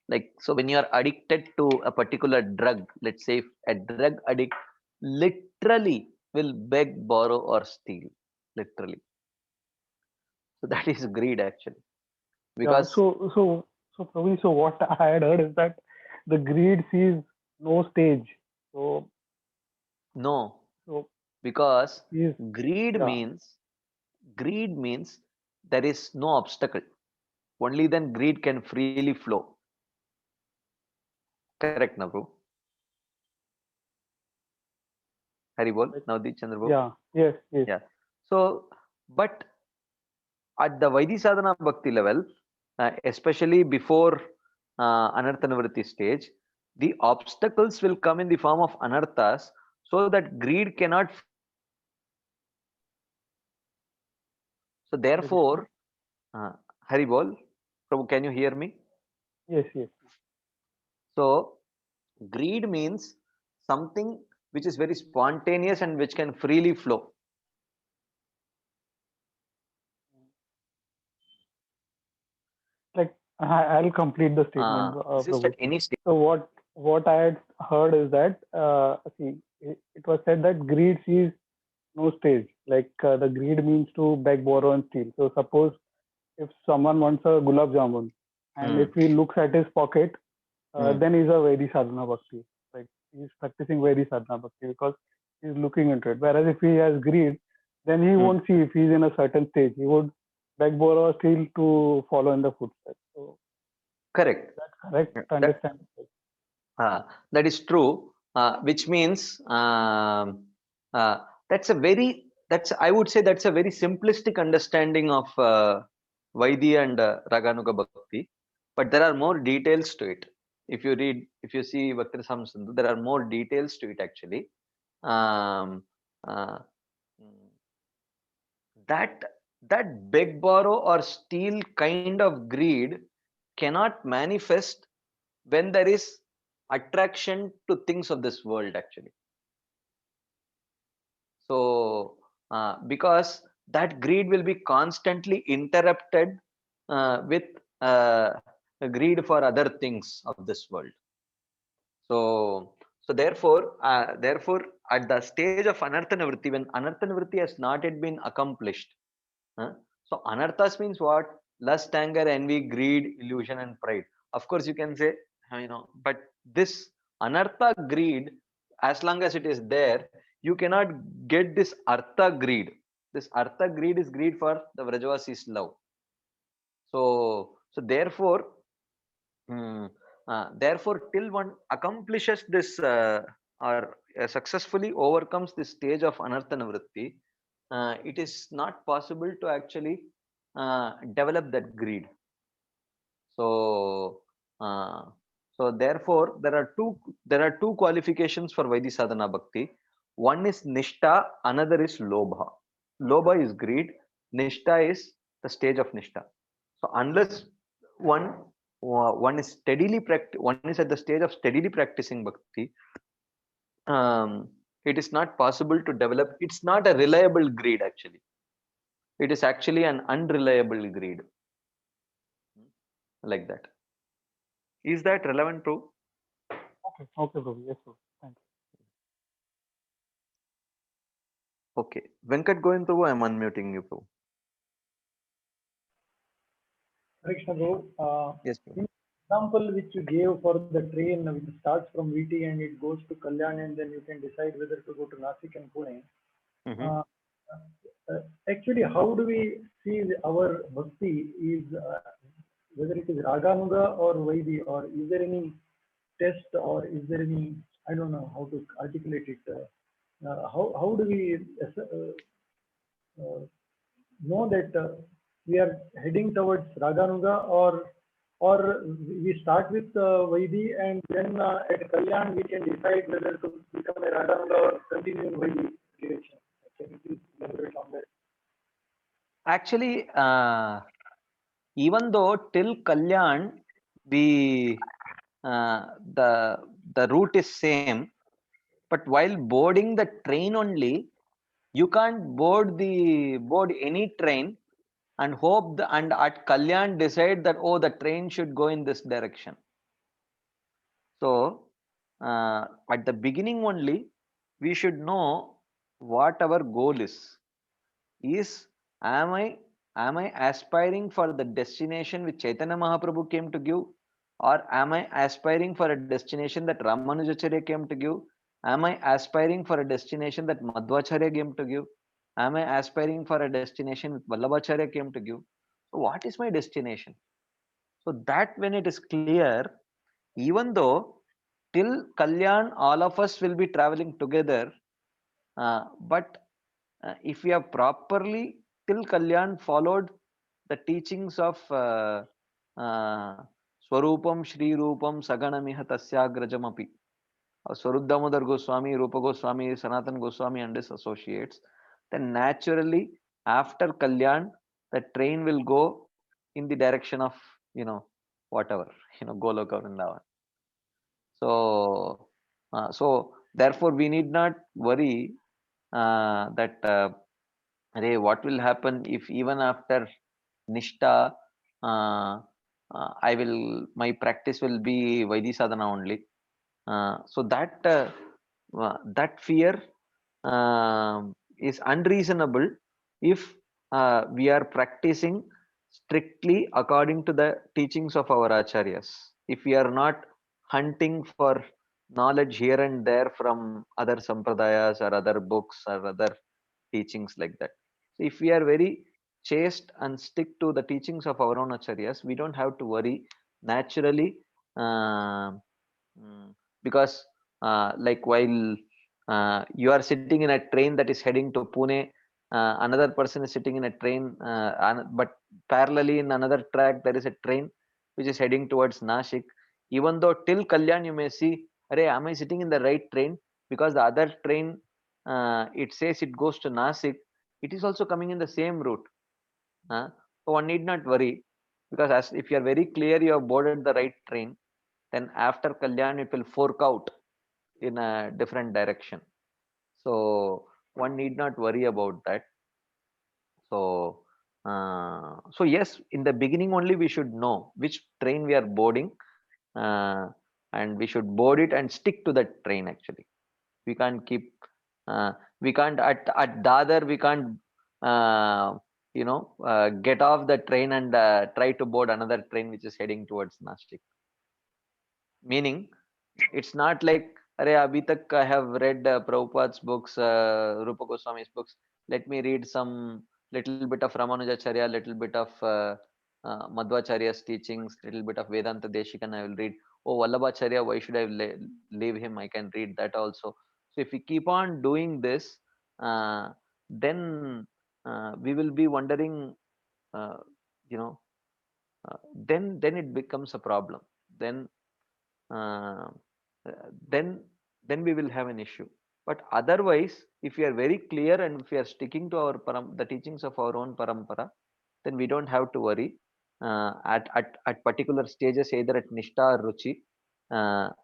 Like, so when you are addicted to a particular drug, let's say a drug addict literally will beg, borrow, or steal, literally. So that is greed actually. Because So Prabhu, so what I had heard is that the greed sees no stage. So no, so because is greed means there is no obstacle. Only then greed can freely flow. Correct, na bro? Haribol, Navdeep Chandra Babu? Yeah, yes. Yeah. So, but at the Vaidhi Sadhana Bhakti level, especially before Anartha Nivritti stage, the obstacles will come in the form of anarthas, so that greed cannot. So therefore, Haribol, Prabhu, can you hear me? Yes. So greed means something which is very spontaneous and which can freely flow. Like, I'll complete the statement. Exist at any stage. So what I had heard is that it was said that greed sees no stage. Like the greed means to beg, borrow, and steal. So suppose if someone wants a gulab jamun, and if he looks at his pocket, then he's a Vaidhi Sadhana Bhakti. Like, he's practicing Vaidhi Sadhana Bhakti because he's looking into it. Whereas if he has greed, then he won't see if he's in a certain stage. He would beg, borrow, or steal to follow in the footsteps. So correct. That's correct to understand. That is true. Which means I would say that's a very simplistic understanding of Vaidhi and Raganuga Bhakti. But there are more details to it. If you see Bhakti Rasamrita Sindhu, there are more details to it actually. That beg, borrow, or steal kind of greed cannot manifest when there is attraction to things of this world actually. So because that greed will be constantly interrupted with greed for other things of this world. So therefore at the stage of Anartha Nivritti, when Anartha Nivritti has not yet been accomplished, so anarthas means what? Lust, anger, envy, greed, illusion, and pride. Of course, you can say, but this anartha greed, as long as it is there, you cannot get this artha greed. This artha greed is greed for the Vrajavasis love. So therefore, Therefore, till one accomplishes this or successfully overcomes this stage of anartha nivritti, it is not possible to actually develop that greed. So, uh, so therefore, there are two qualifications for Vaidhi sadhana bhakti. One is nishta, another is lobha. Lobha is greed. Nishta is the stage of nishta. So unless one one is one is at the stage of steadily practicing bhakti, it is not possible to develop. It's not a reliable greed actually. It is actually an unreliable greed, like that. Is that relevant to? Okay, okay, Prabhu. Yes, Prabhu. Thank you. Okay. Venkat Govind Prabhu, I'm unmuting you, Prabhu. Hare Krishna, Prabhu. Yes, Prabhu. In example which you gave for the train which starts from VT and it goes to Kalyan, and then you can decide whether to go to Nasik and Pune. Uh, actually, how do we see our bhakti is whether it is Raganuga or Vaidhi, or is there any test, or is there any, I don't know how to articulate it. How do we know that we are heading towards Raganuga, or we start with Vaidhi and then at Kalyan we can decide whether to become a Raganuga or continue in Vaidhi direction. Can you please elaborate on that? Actually, even though till Kalyan we the route is same, but while boarding the train only, you can't board any train and hope and at Kalyan decide that, oh, the train should go in this direction. So at the beginning only, we should know what our goal is. Am I aspiring for the destination which Chaitanya Mahaprabhu came to give, or am I aspiring for a destination that Ramanujacharya came to give? Am I aspiring for a destination that Madhvacharya came to give? Am I aspiring for a destination that Vallabhacharya came to give? So what is my destination? So that when it is clear, even though till Kalyan all of us will be traveling together, but if we have properly till Kalyan followed the teachings of Swarupam Shri Rupam Saganamiha Tasyagrajamapi, Swarup Damodar Goswami, Rupa Goswami, Sanatan Goswami and his associates, then naturally after Kalyan the train will go in the direction of, whatever, Goloka Vrindavan. So therefore we need not worry that what will happen if even after Nishta, my practice will be Vaidhi sadhana only. So that fear is unreasonable if we are practicing strictly according to the teachings of our acharyas. If we are not hunting for knowledge here and there from other sampradayas or other books or other teachings like that. So if we are very chaste and stick to the teachings of our own acharyas, we don't have to worry. Naturally, uh, because like while you are sitting in a train that is heading to Pune, another person is sitting in a train, but parallelly in another track there is a train which is heading towards Nashik. Even though till Kalyan you may see, am I sitting in the right train? Because the other train, it says it goes to Nasik, it is also coming in the same route. So one need not worry, because as if you are very clear you have boarded the right train, then after Kalyan it will fork out in a different direction. So one need not worry about that. So so yes, in the beginning only we should know which train we are boarding, and we should board it and stick to that train actually. We can't keep we can't at Dadar we can't get off the train and try to board another train which is heading towards Nashik. Meaning, it's not like, abhi tak I have read Prabhupada's books, Rupa Goswami's books. Let me read some little bit of Ramanujacharya, little bit of Madhvacharya's teachings, little bit of Vedanta Deshikan I will read. oh, Vallabhacharya, why should I leave him? I can read that also. So if we keep on doing this, then we will be wondering, you know, then it becomes a problem. Then uh, then then we will have an issue. But otherwise, if we are very clear and if we are sticking to our the teachings of our own parampara, then we don't have to worry at particular stages, either at Nishta or Ruchi,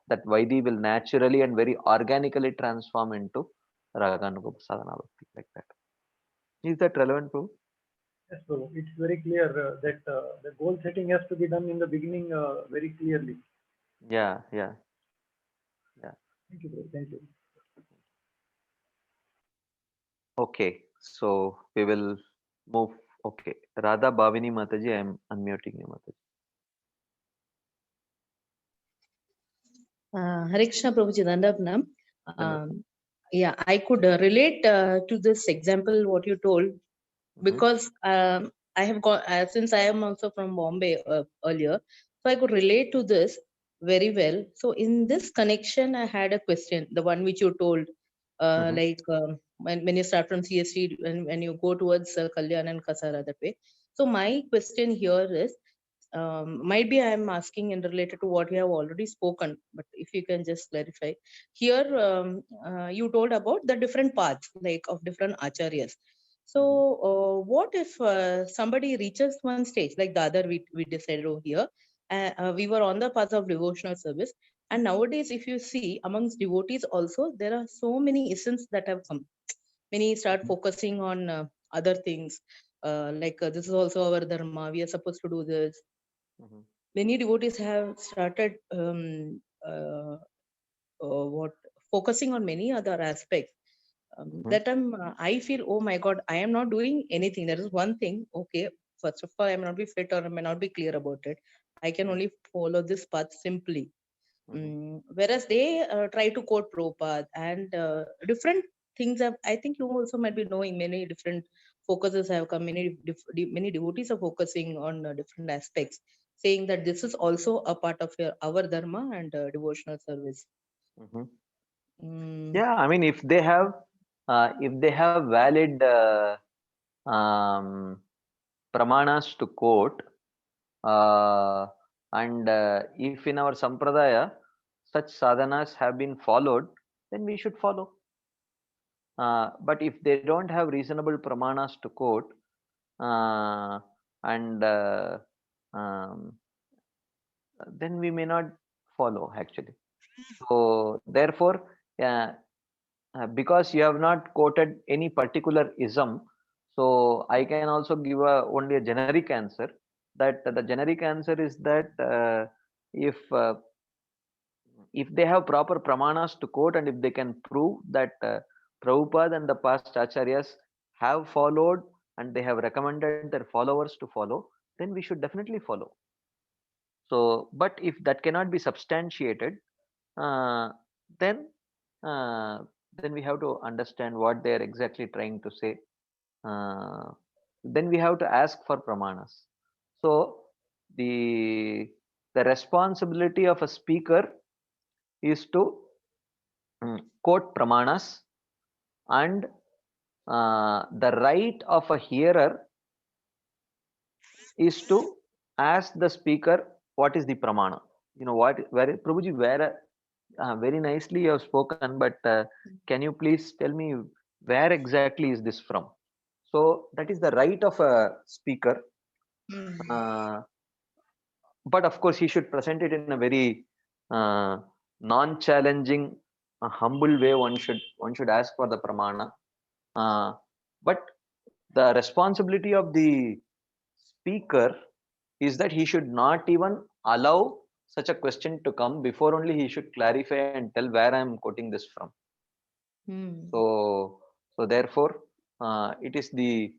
that Vaidhi will naturally and very organically transform into Raganuga Sadhana Bhakti, like that. Is that relevant, Prabhu? Yes, so it's very clear that the goal setting has to be done in the beginning very clearly. Yeah. Thank you, bro. Thank you. Okay, so we will move. Okay, Radha Bhavini Mataji, I am unmuting you, Mataji. Hare Krishna Prabhuji, Dandavanam. Yeah, I could relate to this example what you told, because I have got since I am also from Bombay earlier, so I could relate to this very well. So in this connection, I had a question, the one which you told, like when you start from CST, when you go towards Kalyan and Kasara that way. So my question here is, might be I am asking in related to what you have already spoken, but if you can just clarify here, you told about the different paths, like of different acharyas. So what if somebody reaches one stage, like the other we decided over here, we were on the path of devotional service, and nowadays if you see amongst devotees also, there are so many isms that have come. Many start focusing on other things, like this is also our dharma, we are supposed to do this. Many devotees have started what focusing on many other aspects. That I feel, oh my God, I am not doing anything. There is one thing, okay, first of all, I may not be fit or I may not be clear about it. I can only follow this path simply. Whereas they try to quote Prabhupada and different things. I think you also might be knowing many different focuses have come. Many devotees are focusing on different aspects, saying that this is also a part of our dharma and devotional service. Yeah, I mean, if they have valid pramanas to quote, and if in our sampradaya such sadhanas have been followed, then we should follow. But if they don't have reasonable pramanas to quote, and then we may not follow, actually. So therefore, because you have not quoted any particular ism, so I can also give only a generic answer. That the generic answer is that if they have proper pramanas to quote, and if they can prove that Prabhupada and the past acharyas have followed and they have recommended their followers to follow, then we should definitely follow. So, but if that cannot be substantiated, then we have to understand what they are exactly trying to say. Then we have to ask for pramanas. So the responsibility of a speaker is to quote pramanas, and the right of a hearer is to ask the speaker what is the pramana. Where Prabhuji, where very nicely you have spoken, but can you please tell me where exactly is this from? So that is the right of a speaker. But of course, he should present it in a very non-challenging, humble way. One should ask for the pramana. But the responsibility of the speaker is that he should not even allow such a question to come. Before only he should clarify and tell where I am quoting this from. So therefore, it is the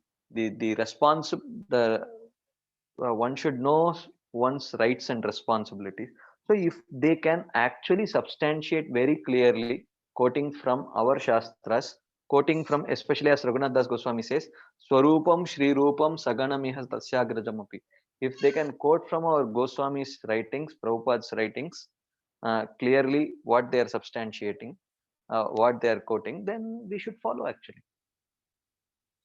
one should know one's rights and responsibilities. So if they can actually substantiate very clearly, quoting from our shastras, quoting from, especially as Raghunath Das Goswami says, Swarupam Shri Rupam Saganamiha Tasyagrajamapi. If they can quote from our Goswami's writings, Prabhupada's writings, clearly what they are substantiating, what they are quoting, then we should follow actually.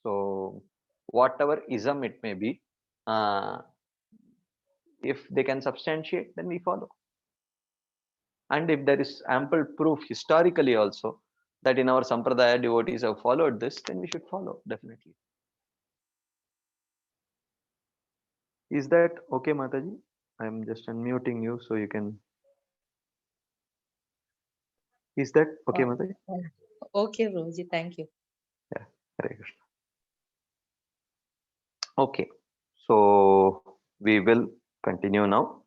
So whatever ism it may be, if they can substantiate, then we follow. And if there is ample proof historically also that in our sampradaya devotees have followed this, then we should follow definitely. Is that okay, Mataji? I'm just unmuting you so you can. Is that okay, Mataji? Okay, Prabhuji, thank you. Yeah, Hare Krishna. Okay, so we will continue now.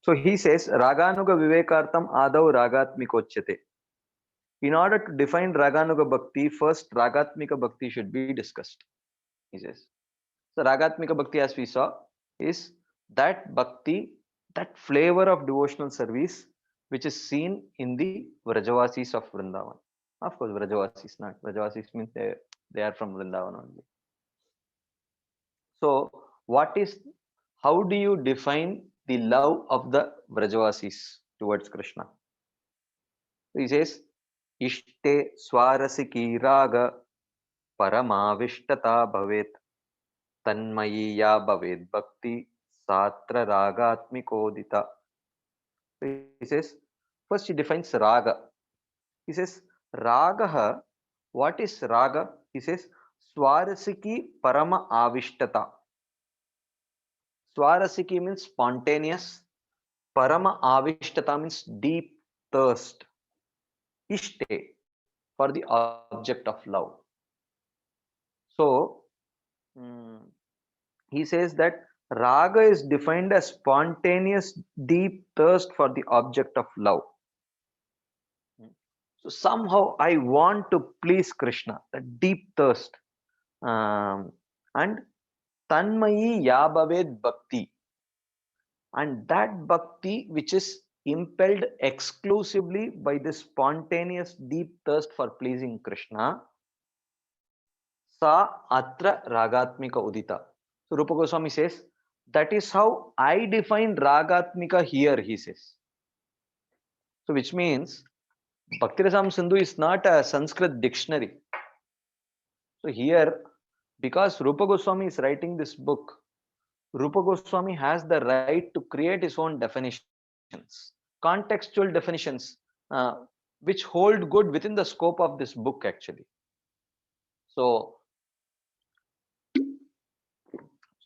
So he says, Raganuga Vivekartam Adav Ragatmikochyate. In order to define Raganuga Bhakti, first Ragatmika Bhakti should be discussed. He says. So Ragatmika Bhakti, as we saw, is that Bhakti, that flavor of devotional service, which is seen in the Vrajavasis of Vrindavan. Of course, Vrajavasis, not Vrajavasis means they are from Vrindavan only. So, how do you define the love of the Vrajavasis towards Krishna? He says, Ishte Swarasiki Raga Paramavishtata Bhavet Tanmayi Ya Bhavet Bhakti Satra Ragatmikodita. He says, first he defines Raga. He says, Ragaha, what is Raga? He says, Swarasiki Parama Avishtata. Swarasiki means spontaneous. Parama Avishtata means deep thirst. Ishte, for the object of love. So, he says that Raga is defined as spontaneous, deep thirst for the object of love. So somehow I want to please Krishna, the deep thirst. And Tanmayi Yabhaved Bhakti. And that Bhakti which is impelled exclusively by this spontaneous deep thirst for pleasing Krishna, Sa Atra Ragatmika Udita. So Rupa Goswami says, that is how I define Ragatmika here, he says. So which means Bhakti Rasam Sindhu is not a Sanskrit dictionary. So here, because Rupa Goswami is writing this book, Rupa Goswami has the right to create his own definitions, contextual definitions, which hold good within the scope of this book actually. So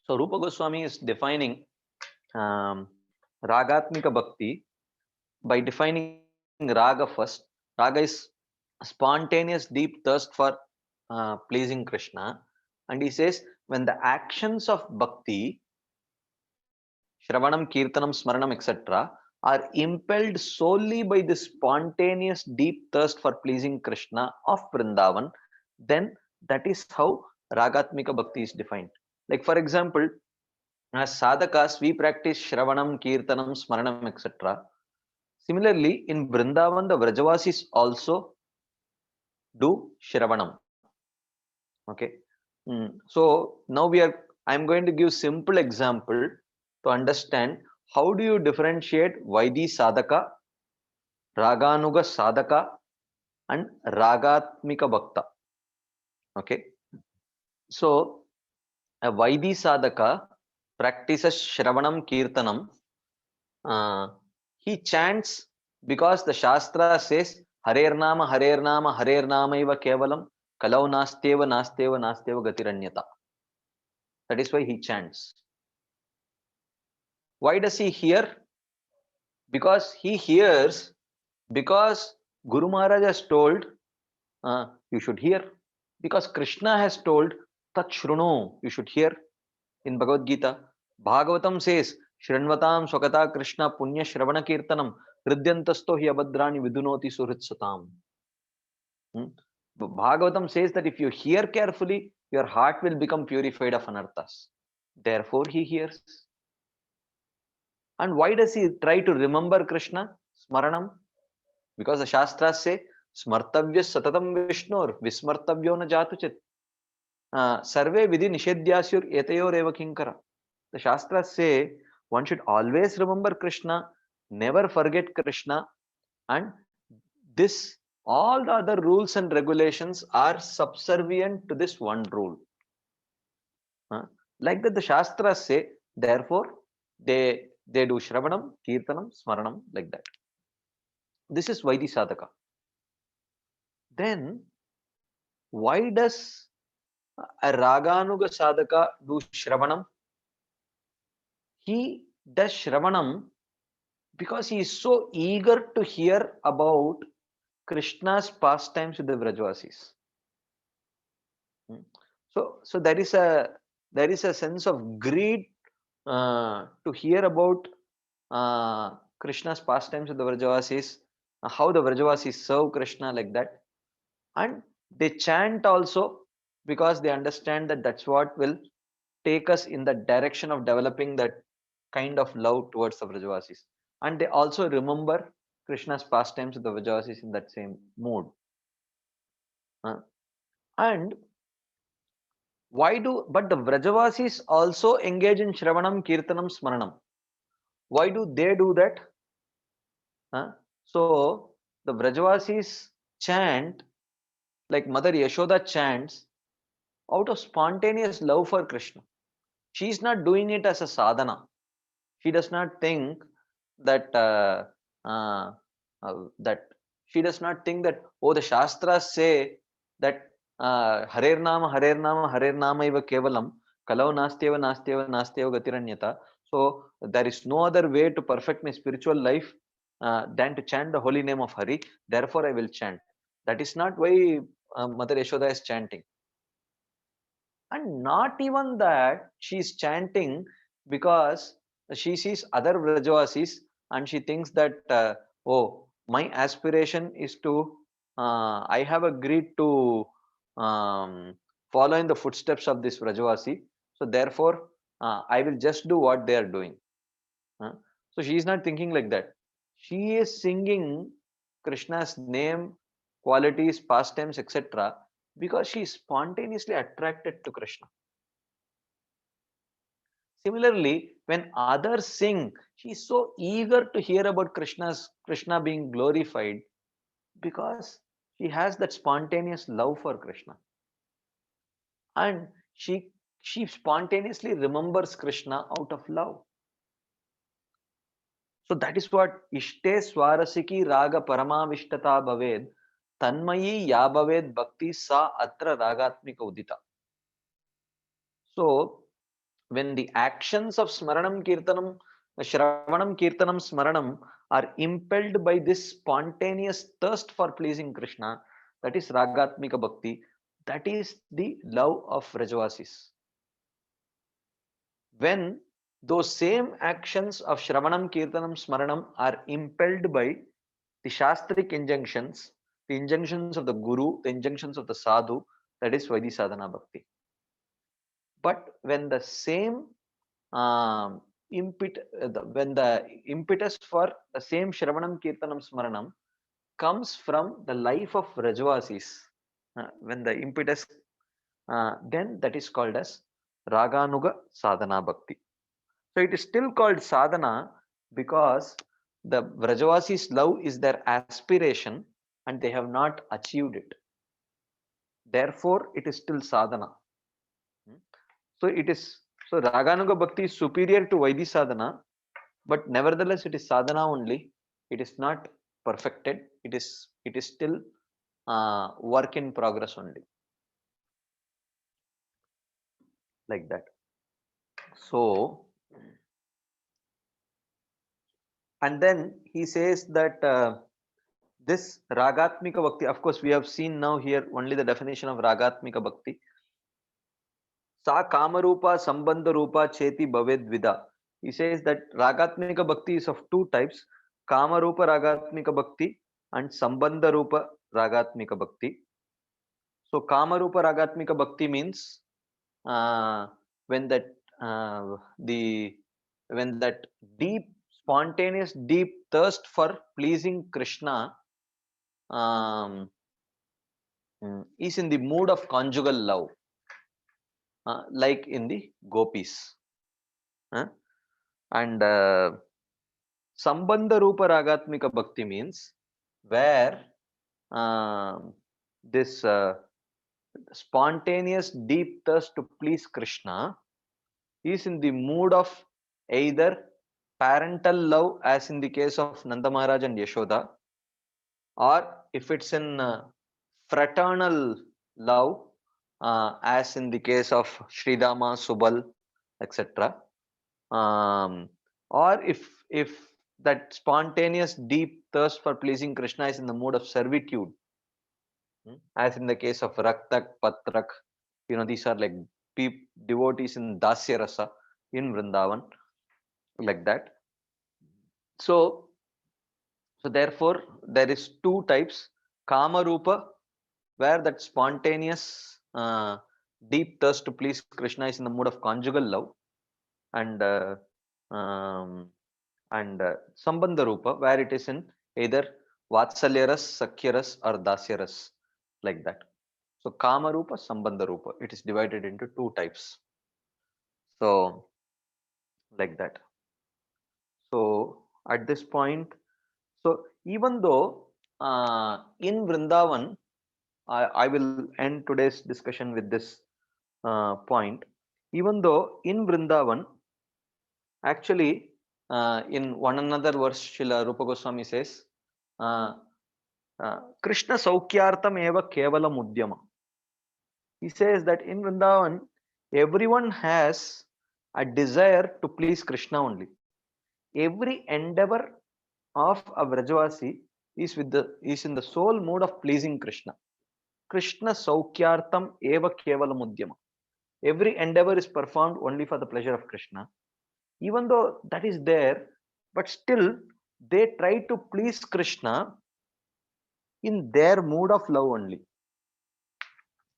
Rupa Goswami is defining Ragatmika Bhakti by defining Raga first. Raga is a spontaneous deep thirst for pleasing Krishna. And he says, when the actions of Bhakti, Shravanam, Kirtanam, Smaranam, etc. are impelled solely by this spontaneous deep thirst for pleasing Krishna of Vrindavan, then that is how Ragatmika Bhakti is defined. Like for example, as sadhakas, we practice Shravanam, Kirtanam, Smaranam, etc. Similarly, in Vrindavan, the Vrajavasis also do Shravanam. Okay. So now I'm going to give simple example to understand how do you differentiate Vaidhi Sadhaka, Raganuga Sadhaka and Ragatmika Bhakta. Okay. So a Vaidhi Sadhaka practices Shravanam Kirtanam. He chants because the Shastra says Harer Nama Eva Kevalam Kalau Nasteva Gatiranyata. That is why he chants. Why does he hear? Because he hears, because Guru Maharaj has told, you should hear. Because Krishna has told, Tat Shruno, you should hear. In Bhagavad Gita, Bhagavatam says, Shranvatam Swakata Krishna Punya Shravana Kirtanam Hridyantasto hi abhadrani vidunoti suhritsatam. Bhagavatam says that if you hear carefully, your heart will become purified of anarthas. Therefore, he hears. And why does he try to remember Krishna? Smaranam. Because the Shastras say, Smartavya Satatam Vishnur, Vismartavyo na Jatuchit. Sarve Vidhi Nishedyasyur Etayor Eva Kinkara. The Shastras say, one should always remember Krishna, never forget Krishna, and this all the other rules and regulations are subservient to this one rule. Like that the Shastras say, therefore they do Shravanam, Kirtanam, Smaranam, like that. This is Vaidhi Sadhaka. Then why does a Raganuga Sadhaka do Shravanam? He does Shravanam because he is so eager to hear about Krishna's pastimes with the Vrajavasis. So there is a sense of greed to hear about Krishna's pastimes with the Vrajavasis, how the Vrajavasis serve Krishna, like that. And they chant also because they understand that that's what will take us in the direction of developing that kind of love towards the Vrajavasis. And they also remember Krishna's pastimes with the Vrajavasis in that same mood. And but the Vrajavasis also engage in Shravanam, Kirtanam, Smaranam. Why do they do that? So the Vrajavasis chant like Mother Yashoda chants out of spontaneous love for Krishna. She is not doing it as a sadhana. She does not think that she does not think that, oh, the Shastras say that Harer Nama Iva Kevalam Kalau Nastyeva Gatiranyata. So there is no other way to perfect my spiritual life than to chant the holy name of Hari. Therefore, I will chant. That is not why Mother Yashoda is chanting. And not even that, she is chanting because she sees other Vrajavasis and she thinks that, oh, my aspiration is to, I have agreed to follow in the footsteps of this Vrajavasi. So therefore, I will just do what they are doing. So she is not thinking like that. She is singing Krishna's name, qualities, pastimes, etc. because she is spontaneously attracted to Krishna. Similarly, when others sing, she is so eager to hear about Krishna being glorified because she has that spontaneous love for Krishna. And she spontaneously remembers Krishna out of love. So that is what Ishte Swarasiki Raga Paramavishtata Bhaved Tanmayi Yabhaved Bhakti Sa Atra Ragatmika Udita. So when the actions of Smaranam Kirtanam, Shravanam Kirtanam Smaranam are impelled by this spontaneous thirst for pleasing Krishna, that is Ragatmika Bhakti, that is the love of Vrajavasis. When those same actions of Shravanam, Kirtanam, Smaranam are impelled by the Shastric injunctions, the injunctions of the Guru, the injunctions of the Sadhu, that is Vaidhi Sadhana Bhakti. But when the same when the impetus for the same Shravanam, Kirtanam, Smaranam comes from the life of Vrajavasis, when the impetus, then that is called as Raganuga Sadhana Bhakti. So it is still called sadhana because the Vrajavasis' love is their aspiration and they have not achieved it. Therefore, it is still sadhana. So Raganuga Bhakti is superior to Vaidhi sadhana, but nevertheless it is sadhana only. It is not perfected. It is still work in progress only. Like that. So, and then he says that this Ragatmika Bhakti, of course, we have seen now here only the definition of Ragatmika Bhakti. Sa Kamarupa Sambandha Rupa Cheti Bhaved Vida. He says that Ragatmika Bhakti is of two types, Kamarupa Ragatmika Bhakti and Sambandha Rupa Ragatmika Bhakti. So Kamarupa Ragatmika Bhakti means when that deep, spontaneous, deep thirst for pleasing Krishna is in the mood of conjugal love, like in the gopis. And Sambandha Rupa Ragatmika Bhakti means where this spontaneous deep thirst to please Krishna is in the mood of either parental love, as in the case of Nanda Maharaj and Yashoda, or if it's in fraternal love, as in the case of Sridama, Subal, etc. Or if that spontaneous deep thirst for pleasing Krishna is in the mood of servitude, as in the case of Raktak, Patrak, these are like devotees in Dasya Rasa in Vrindavan, like that. So therefore there is two types: Kama Rupa, where that spontaneous deep thirst to please Krishna is in the mood of conjugal love, and Sambandha Rupa, where it is in either Vatsalyaras, Sakyaras, or Dasyaras, like that. So Kama Rupa, Sambandha Rupa, it is divided into two types. So like that. So at this point, so even though in Vrindavan, I will end today's discussion with this point. Even though in Vrindavan, actually, in one another verse, Srila Rupa Goswami says, Krishna Saukyartam eva kevalam udyama. He says that in Vrindavan, everyone has a desire to please Krishna only. Every endeavor of a Vrajavasi is in the sole mood of pleasing Krishna. Krishna Saukyartam eva kevalam udyama. Every endeavor is performed only for the pleasure of Krishna. Even though that is there, but still they try to please Krishna in their mood of love only.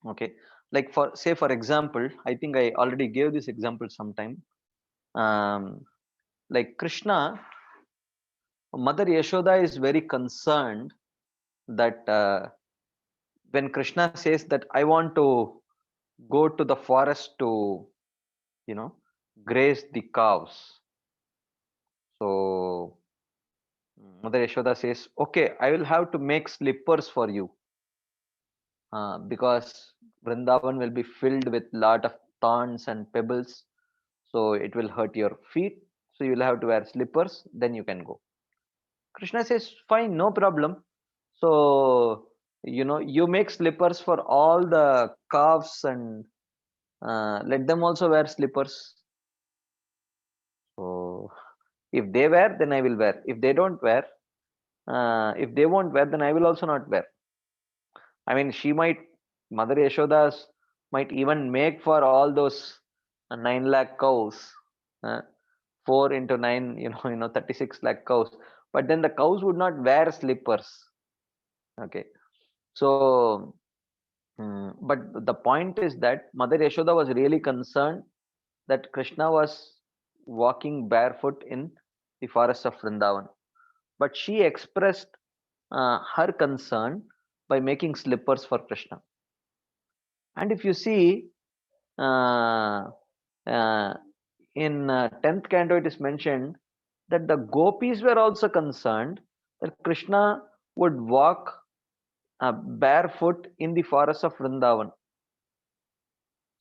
Okay, like for example, I think I already gave this example sometime. Like Krishna, Mother Yashoda is very concerned that when Krishna says that I want to go to the forest to, graze the cows. So Mother Yashoda says, okay, I will have to make slippers for you, because Vrindavan will be filled with lot of thorns and pebbles, so it will hurt your feet, so you will have to wear slippers, then you can go. Krishna says, fine, no problem. So you make slippers for all the calves and let them also wear slippers. So if they wear, then I will wear. If they don't wear, if they won't wear, then I will also not wear. I mean, Mother Yashoda might even make for all those 9 lakh cows, 4 into 9, 36 lakh cows. But then the cows would not wear slippers. Okay. So, but the point is that Mother Yashoda was really concerned that Krishna was walking barefoot in the forest of Vrindavan. But she expressed her concern by making slippers for Krishna. And if you see, in 10th canto, it is mentioned that the gopis were also concerned that Krishna would walk barefoot in the forest of Vrindavan.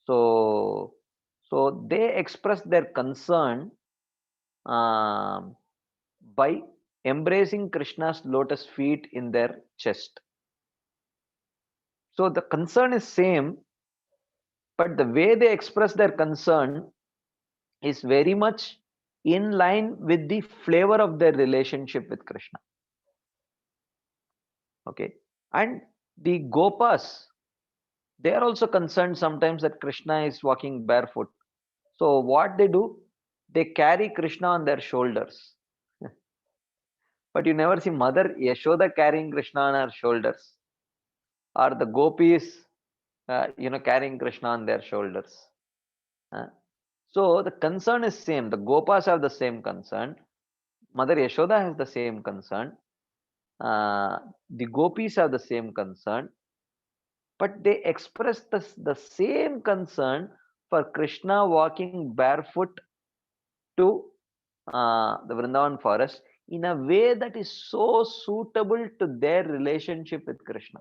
So they expressed their concern by embracing Krishna's lotus feet in their chest. So the concern is same, but the way they express their concern is very much in line with the flavor of their relationship with Krishna. Okay. And the gopas, they are also concerned sometimes that Krishna is walking barefoot. So what they do, they carry Krishna on their shoulders. But you never see Mother Yashoda carrying Krishna on her shoulders, or the gopis carrying Krishna on their shoulders. So the concern is same. The gopas have the same concern. Mother Yashoda has the same concern. The gopis have the same concern. But they express the same concern for Krishna walking barefoot to the Vrindavan forest in a way that is so suitable to their relationship with Krishna.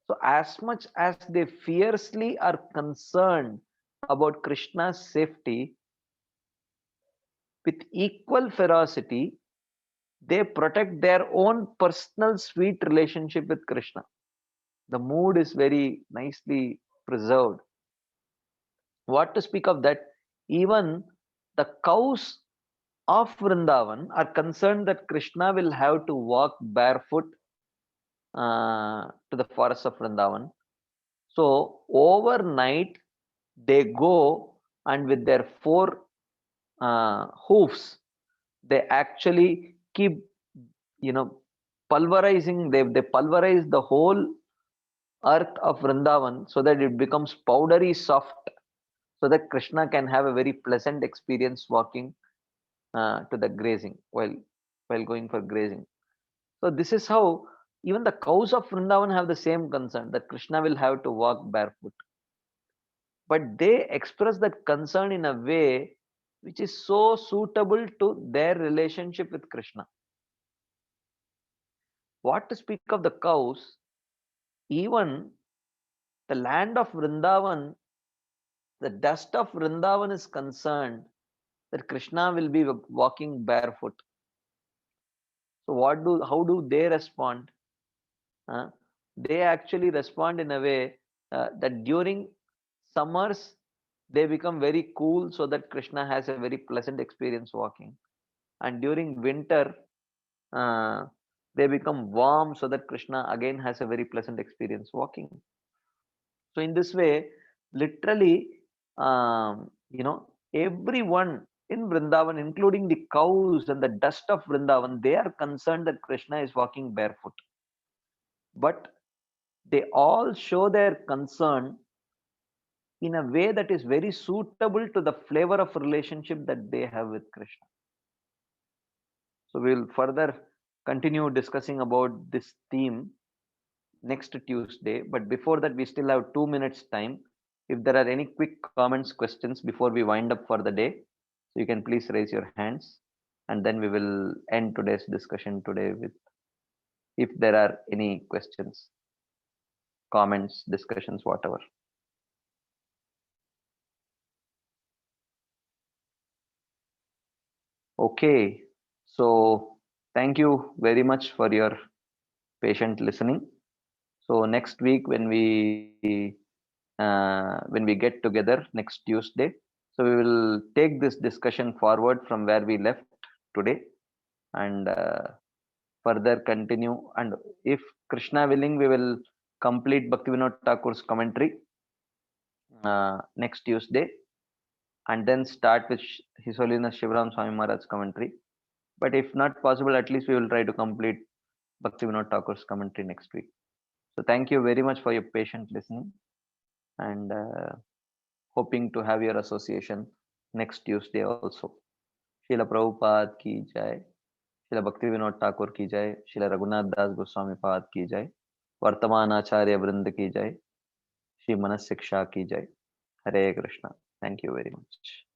So as much as they fiercely are concerned about Krishna's safety, with equal ferocity, they protect their own personal sweet relationship with Krishna. The mood is very nicely preserved. What to speak of that? Even the cows of Vrindavan are concerned that Krishna will have to walk barefoot to the forest of Vrindavan. So overnight they go, and with their four hoofs, they actually keep, pulverizing. They pulverize the whole earth of Vrindavan so that it becomes powdery soft, so that Krishna can have a very pleasant experience walking to the grazing while going for grazing. So this is how even the cows of Vrindavan have the same concern, that Krishna will have to walk barefoot. But they express that concern in a way which is so suitable to their relationship with Krishna. What to speak of the cows? Even the land of Vrindavan, the dust of Vrindavan is concerned that Krishna will be walking barefoot. So how do they respond? They actually respond in a way that during summers they become very cool so that Krishna has a very pleasant experience walking, and during winter they become warm so that Krishna again has a very pleasant experience walking. So in this way, literally, everyone in Vrindavan, including the cows and the dust of Vrindavan, they are concerned that Krishna is walking barefoot. But they all show their concern in a way that is very suitable to the flavor of relationship that they have with Krishna. So we'll further continue discussing about this theme next Tuesday. But before that, we still have 2 minutes time. If there are any quick comments, questions before we wind up for the day, so you can please raise your hands, and then we will end today's discussion today with, if there are any questions, comments, discussions, whatever. Okay, so thank you very much for your patient listening. So next week when we get together next Tuesday, so we will take this discussion forward from where we left today, and further continue. And if Krishna willing, we will complete Bhaktivinoda Thakur's commentary next Tuesday, and then start with His Holiness Shivaram Swami Maharaj's commentary. But if not possible, at least we will try to complete Bhaktivinoda Thakur's commentary next week. So thank you very much for your patient listening, and hoping to have your association next Tuesday also. Srila Prabhupada ki jai, Srila Bhaktivinoda Thakur ki jai, Srila Raghunath Das Goswami Pad ki jai, Vartaman Acharya Vrind ki jai, Shri Manas Siksha ki jai. Hare Krishna. Thank you very much.